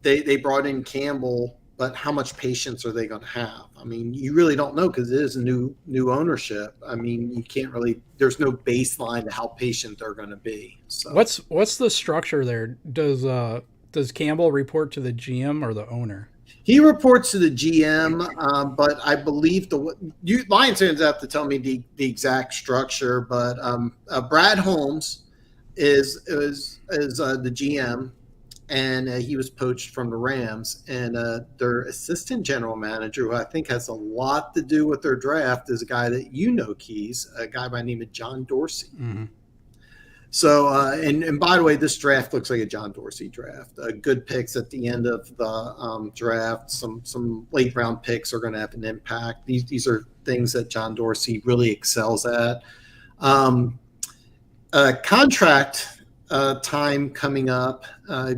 they brought in Campbell, but how much patience are they going to have? I mean, you really don't know because it is a new ownership. I mean, you can't really. There's no baseline to how patient they're going to be. So what's the structure there? Does Campbell report to the GM or the owner? He reports to the GM, but I believe Lions fans have to tell me the exact structure. But Brad Holmes is the GM, and he was poached from the Rams. And their assistant general manager, who I think has a lot to do with their draft, is a guy that Keas, a guy by the name of John Dorsey. Mm-hmm. So, and by the way, this draft looks like a John Dorsey draft. Good picks at the end of the draft. Some late round picks are going to have an impact. These are things that John Dorsey really excels at. Contract time coming up.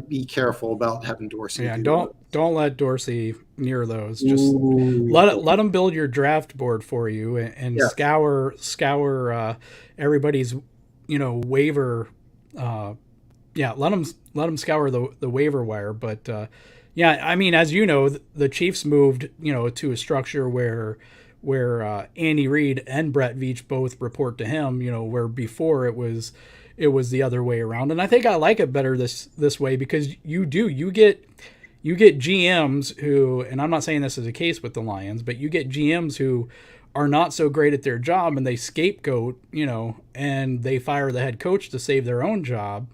Be careful about having Dorsey. Yeah, don't let Dorsey near those. Just let him build your draft board for you and scour everybody's waiver. Let them scour the waiver wire. But I mean, as you know, the Chiefs moved to a structure where Andy Reid and Brett Veach both report to him. Where before it was the other way around, and I think I like it better this way because you get GMs who, and I'm not saying this is a case with the Lions, but you get GMs who are not so great at their job and they scapegoat, and they fire the head coach to save their own job.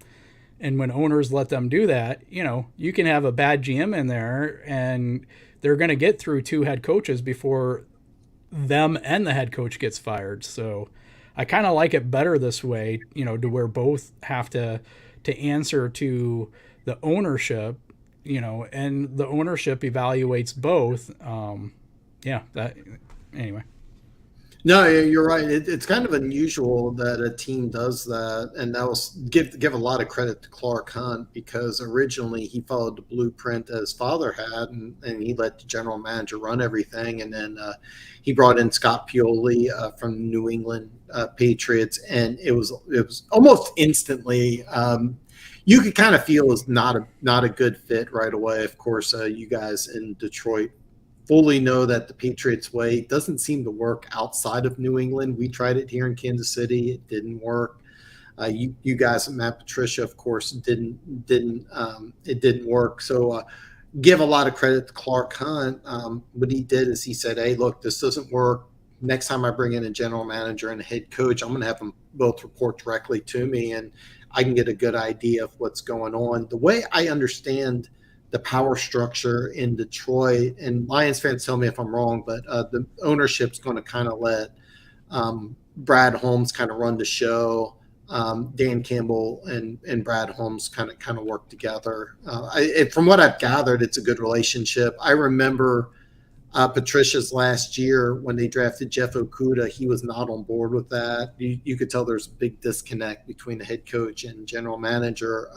And when owners let them do that, you can have a bad GM in there and they're going to get through 2 head coaches before them and the head coach gets fired. So I kind of like it better this way, to where both have to answer to the ownership. and the ownership evaluates both. Yeah, that anyway. No, you're right. It's kind of unusual that a team does that, and that was give a lot of credit to Clark Hunt because originally he followed the blueprint that his father had, and he let the general manager run everything, and then he brought in Scott Pioli from New England Patriots, and it was almost instantly. You could kind of feel it's not a good fit right away. Of course, you guys in Detroit fully know that the Patriots way doesn't seem to work outside of New England. We tried it here in Kansas City; it didn't work. You guys and Matt Patricia, of course, didn't it didn't work. So give a lot of credit to Clark Hunt. What he did is he said, "Hey, look, this doesn't work. Next time I bring in a general manager and a head coach, I'm going to have them both report directly to me, and I can get a good idea of what's going on." The way I understand the power structure in Detroit, and Lions fans tell me if I'm wrong, but the ownership's going to kind of let Brad Holmes kind of run the show. Dan Campbell and Brad Holmes kind of work together. From what I've gathered, it's a good relationship. I remember Patricia's last year when they drafted Jeff Okuda. He was not on board with that. You could tell there's a big disconnect between the head coach and general manager.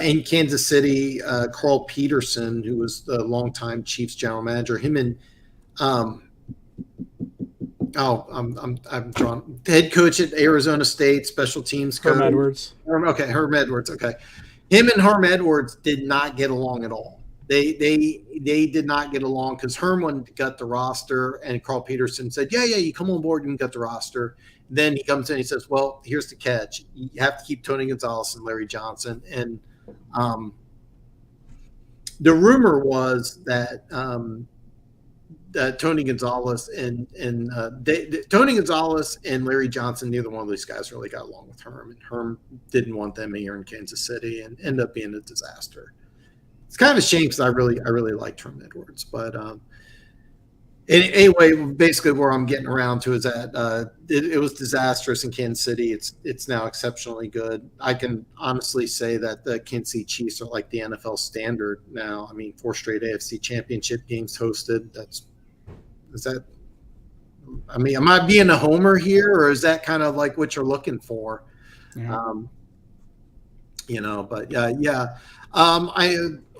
In Kansas City, Carl Peterson, who was the longtime Chiefs general manager, him and I'm drawn. Head coach at Arizona State, special teams coach. Herm Edwards. Okay, Herm Edwards. Okay, him and Herm Edwards did not get along at all. They did not get along because Herm wanted to gut the roster, and Carl Peterson said, "Yeah, you come on board and gut the roster." Then he comes in and he says, "Well, here's the catch. You have to keep Tony Gonzalez and Larry Johnson." And the rumor was that Tony Gonzalez and Tony Gonzalez and Larry Johnson, neither one of these guys really got along with Herm, and Herm didn't want them here in Kansas City, and ended up being a disaster. It's kind of a shame because I really liked Herm Edwards, but anyway, basically where I'm getting around to is that it was disastrous in Kansas City. It's now exceptionally good. I can honestly say that the Kansas City Chiefs are like the NFL standard now. I mean, 4 straight AFC Championship games hosted. I mean, am I being a homer here, or is that kind of like what you're looking for? Yeah. But yeah.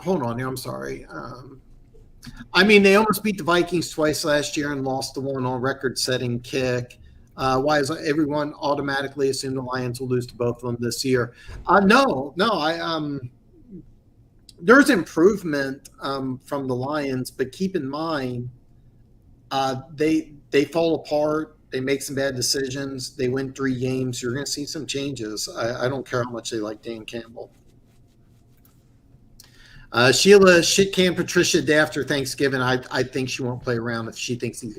Hold on here. I'm sorry. I mean, they almost beat the Vikings twice last year and lost the one on record-setting kick. Why is everyone automatically assume the Lions will lose to both of them this year? No. There's improvement from the Lions, but keep in mind they fall apart. They make some bad decisions. They win 3 games. You're going to see some changes. I don't care how much they like Dan Campbell. Sheila Shitcan Patricia day after Thanksgiving. I think she won't play around if she thinks he's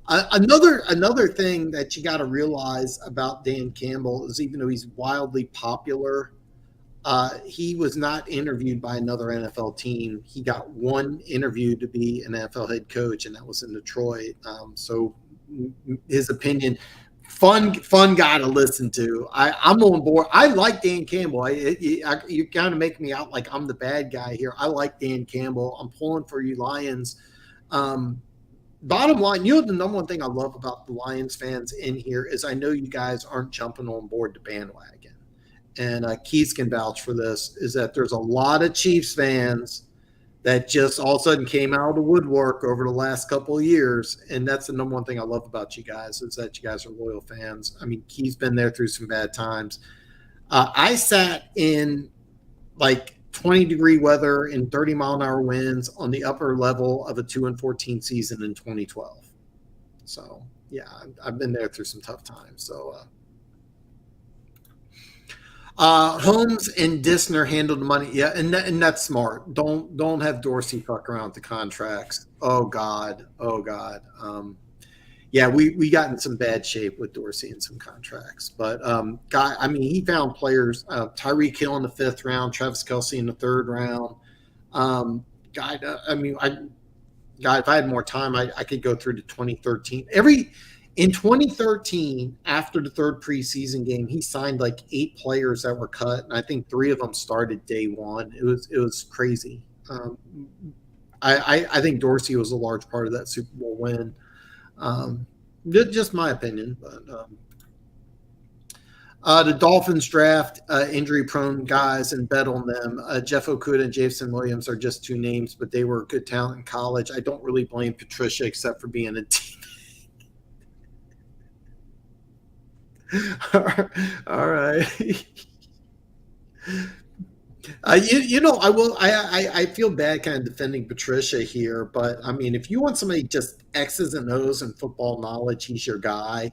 Another thing that you got to realize about Dan Campbell is even though he's wildly popular, he was not interviewed by another NFL team. He got one interview to be an NFL head coach, and that was in Detroit. So his opinion. Fun guy to listen to. I'm on board. I like Dan Campbell. You kind of make me out like I'm the bad guy here. I like Dan Campbell. I'm pulling for you, Lions. Bottom line, the number one thing I love about the Lions fans in here is I know you guys aren't jumping on board the bandwagon. And Keas can vouch for this, is that there's a lot of Chiefs fans that just all of a sudden came out of the woodwork over the last couple of years. And that's the number one thing I love about you guys is that you guys are loyal fans. I mean, Keith's been there through some bad times. I sat in like 20-degree weather and 30-mile-an-hour winds on the upper level of a 2-14 season in 2012. So, yeah, I've been there through some tough times. So, Holmes and Dissner handled the money. Yeah, and that's smart. Don't have Dorsey fuck around with the contracts. Oh God. Yeah, we got in some bad shape with Dorsey and some contracts. But he found players. Tyreek Hill in the 5th round, Travis Kelce in the 3rd round. If I had more time, I could go through to 2013. In 2013, after the third preseason game, he signed like 8 players that were cut, and I think 3 of them started day one. It was crazy. I think Dorsey was a large part of that Super Bowl win. Just my opinion, but the Dolphins draft injury-prone guys and bet on them. Jeff Okudah and Jason Williams are just 2 names, but they were good talent in college. I don't really blame Patricia except for being a team. All right. I will. I feel bad kind of defending Patricia here, but I mean, if you want somebody just X's and O's and football knowledge, he's your guy.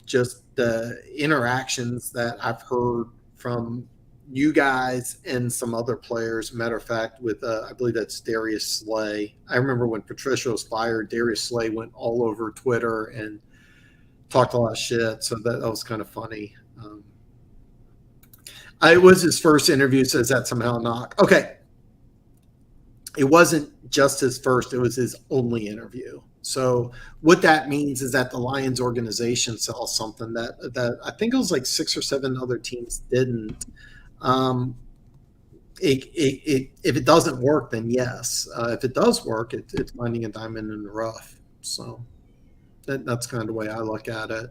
Just the interactions that I've heard from you guys and some other players. Matter of fact, with I believe that's Darius Slay. I remember when Patricia was fired, Darius Slay went all over Twitter and talked a lot of shit. So that was kind of funny. It was his first interview, so is that somehow a knock? Okay. It wasn't just his first, it was his only interview. So what that means is that the Lions organization saw something that I think it was like 6 or 7 other teams didn't. If it doesn't work, then yes. If it does work, it's finding a diamond in the rough. So that's kind of the way I look at it.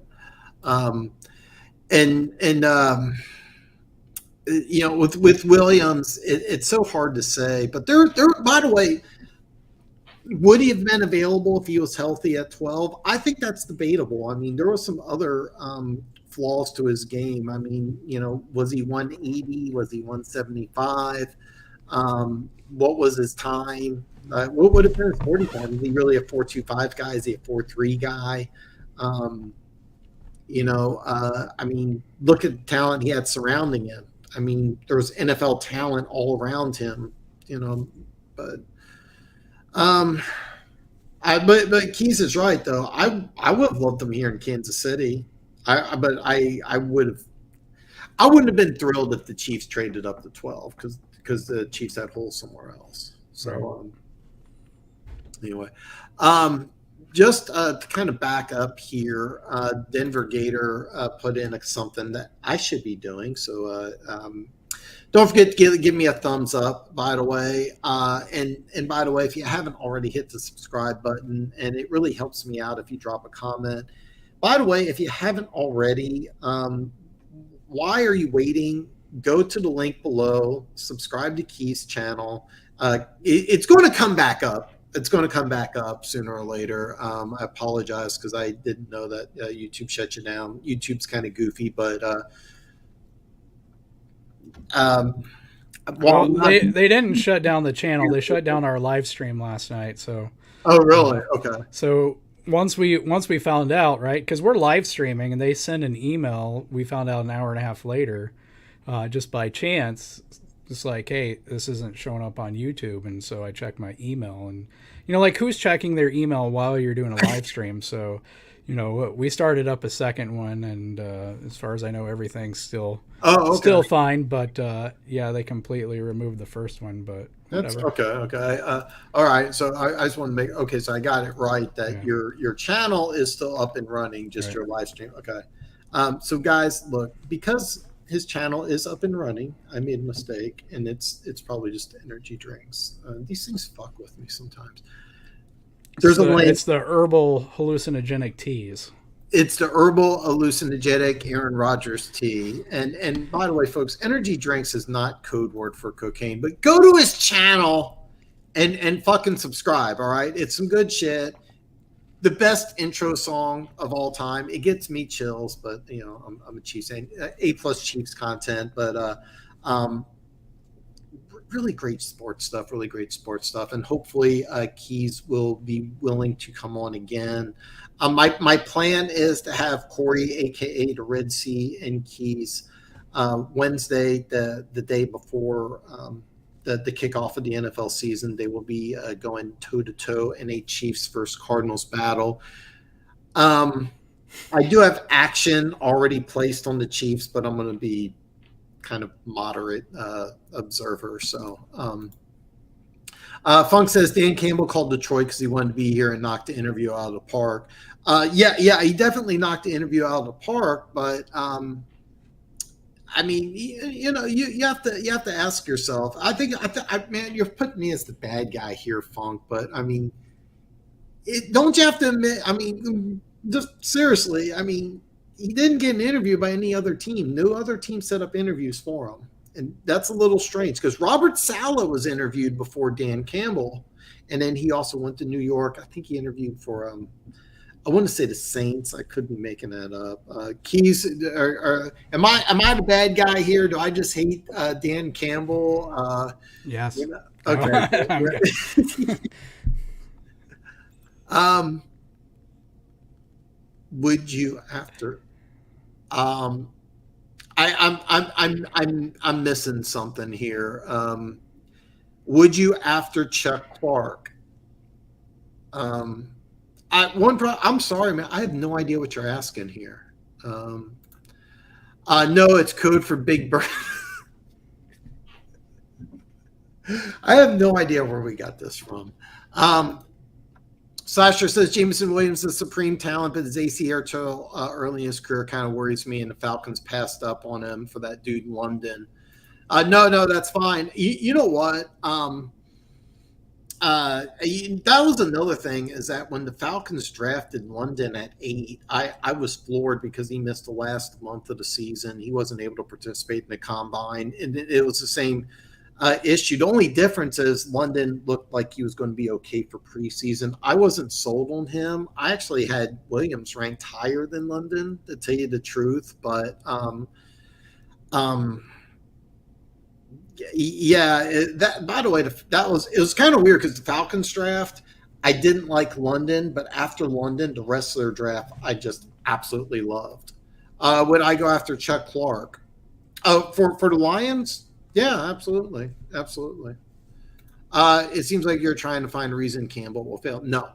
With Williams, it's so hard to say. But there. By the way, would he have been available if he was healthy at 12? I think that's debatable. I mean, there were some other flaws to his game. I mean, was he 180? Was he 175? What was his time? What would have been his 40 time? Is he really a 4.25 guy? Is he a 4.3 guy? I mean, look at the talent he had surrounding him. I mean, there was NFL talent all around him, but Keas is right though. I would have loved him here in Kansas City. I wouldn't have been thrilled if the Chiefs traded up to 12 because the Chiefs had holes somewhere else. So anyway, just to kind of back up here, Denver Gator put in something that I should be doing. So don't forget to give me a thumbs up, by the way. And by the way, if you haven't already hit the subscribe button, and it really helps me out if you drop a comment. By the way, if you haven't already, why are you waiting? Go to the link below, subscribe to Keas' channel. It's going to come back up. It's going to come back up sooner or later. I apologize because I didn't know that YouTube shut you down. YouTube's kind of goofy, but they didn't shut down the channel. They shut down our live stream last night. So. Oh, really? Okay. So once we found out, right? Because we're live streaming, and they send an email. We found out an hour and a half later, just by chance. It's like, hey, this isn't showing up on YouTube. And so I checked my email, and like, who's checking their email while you're doing a live stream? So we started up a second one, and as far as I know, everything's still fine. But they completely removed the first one. But whatever. That's okay. All right. So I just want to make so I got it right that your channel is still up and running, just right. Your live stream. Okay. So guys, look, because his channel is up and running, I made a mistake, and it's probably just energy drinks. These things fuck with me sometimes. It's the herbal hallucinogenic teas. It's the herbal hallucinogenic Aaron Rodgers tea. And by the way, folks, energy drinks is not code word for cocaine, but go to his channel and fucking subscribe. All right. It's some good shit. The best intro song of all time. It gets me chills, but I'm a Chiefs A+ Chiefs content, but really great sports stuff, and hopefully Keas will be willing to come on again. My plan is to have Corey, aka the Red Sea, and Keas Wednesday, the day before the kickoff of the NFL season. They will be going toe to toe in a Chiefs versus Cardinals battle. I do have action already placed on the Chiefs, but I'm going to be kind of moderate observer. So Funk says Dan Campbell called Detroit because he wanted to be here and knocked the interview out of the park. Yeah, he definitely knocked the interview out of the park, but I mean, you have to ask yourself. Man, you're putting me as the bad guy here, Funk. But I mean, don't you have to admit? I mean, just seriously. I mean, he didn't get an interview by any other team. No other team set up interviews for him, and that's a little strange because Robert Saleh was interviewed before Dan Campbell, and then he also went to New York. I think he interviewed for I want to say the Saints. I could be making that up. Keas, am I the bad guy here? Do I just hate Dan Campbell? Yes. You know? Okay. Would you after? I'm missing something here. Would you after Chuck Clark? I'm sorry, man. I have no idea what you're asking here. No, it's code for Big Bird. I have no idea where we got this from. Slasher says Jameson Williams is supreme talent, but his ACL early in his career kind of worries me, and the Falcons passed up on him for that dude in London. No, that's fine. You know what? That was another thing is that when the Falcons drafted London at 8, I was floored because he missed the last month of the season. He wasn't able to participate in the combine, and it was the same issue. The only difference is London looked like he was going to be okay for preseason. I wasn't sold on him. I actually had Williams ranked higher than London, to tell you the truth, but that by the way, it was kind of weird because the Falcons draft, I didn't like London, but after London, the rest of their draft, I just absolutely loved. Would I go after Chuck Clark? For the Lions? Yeah, absolutely. It seems like you're trying to find a reason Campbell will fail. No,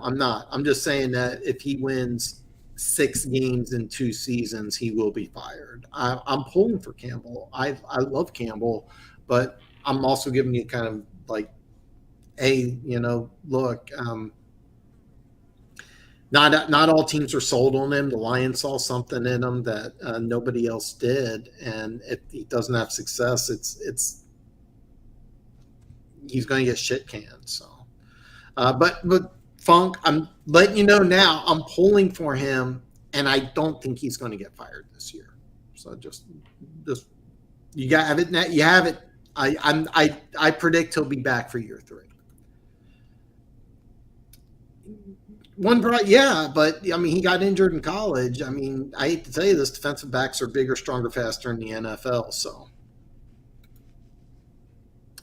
I'm not. I'm just saying that if he wins 6 games in 2 seasons, he will be fired. I'm pulling for Campbell. I love Campbell, but I'm also giving you kind of like, hey, look, not all teams are sold on him. The Lions saw something in him that nobody else did, and if he doesn't have success, he's going to get shit canned. So, but Funk, I'm letting you know now, I'm pulling for him, and I don't think he's going to get fired this year. So just you have it. You have it. I predict he'll be back for year 3. Yeah, but I mean, he got injured in college. I mean, I hate to tell you this, defensive backs are bigger, stronger, faster in the NFL. So.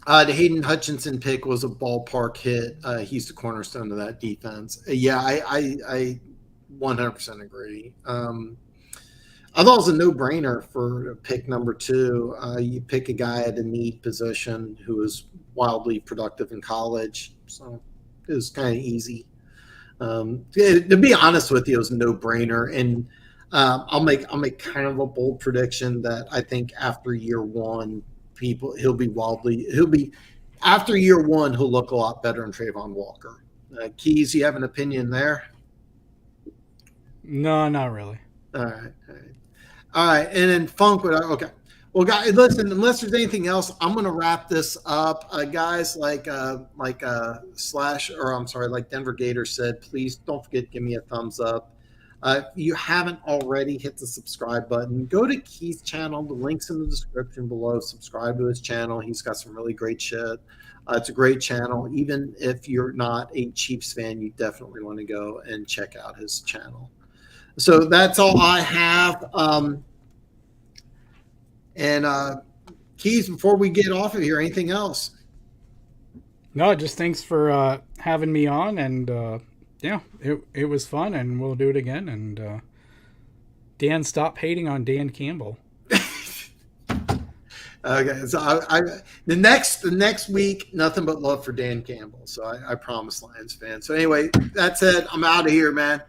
The Hayden Hutchinson pick was a ballpark hit. He's the cornerstone of that defense. Yeah, I 100% agree. I thought it was a no-brainer for pick number 2. You pick a guy at a need position who was wildly productive in college, so it was kind of easy. To be honest with you, it was a no-brainer, and I'll make kind of a bold prediction that I think after year 1. After year 1, he'll look a lot better than Trayvon Walker. Keas, you have an opinion there? No, not really. All right. And then Funk, okay. Well, guys, listen, unless there's anything else, I'm going to wrap this up. Guys, like Denver Gator said, please don't forget to give me a thumbs up. If you haven't already, hit the subscribe button. Go to Keith's channel. The link's in the description below. Subscribe to his channel. He's got some really great shit. It's a great channel. Even if you're not a Chiefs fan, you definitely want to go and check out his channel. So that's all I have. Keys, before we get off of here, anything else? No, just thanks for having me on, and yeah, it was fun, and we'll do it again. And Dan, stop hating on Dan Campbell. Okay, so the next week, nothing but love for Dan Campbell. So I promise, Lions fans. So anyway, that said, I'm out of here, man.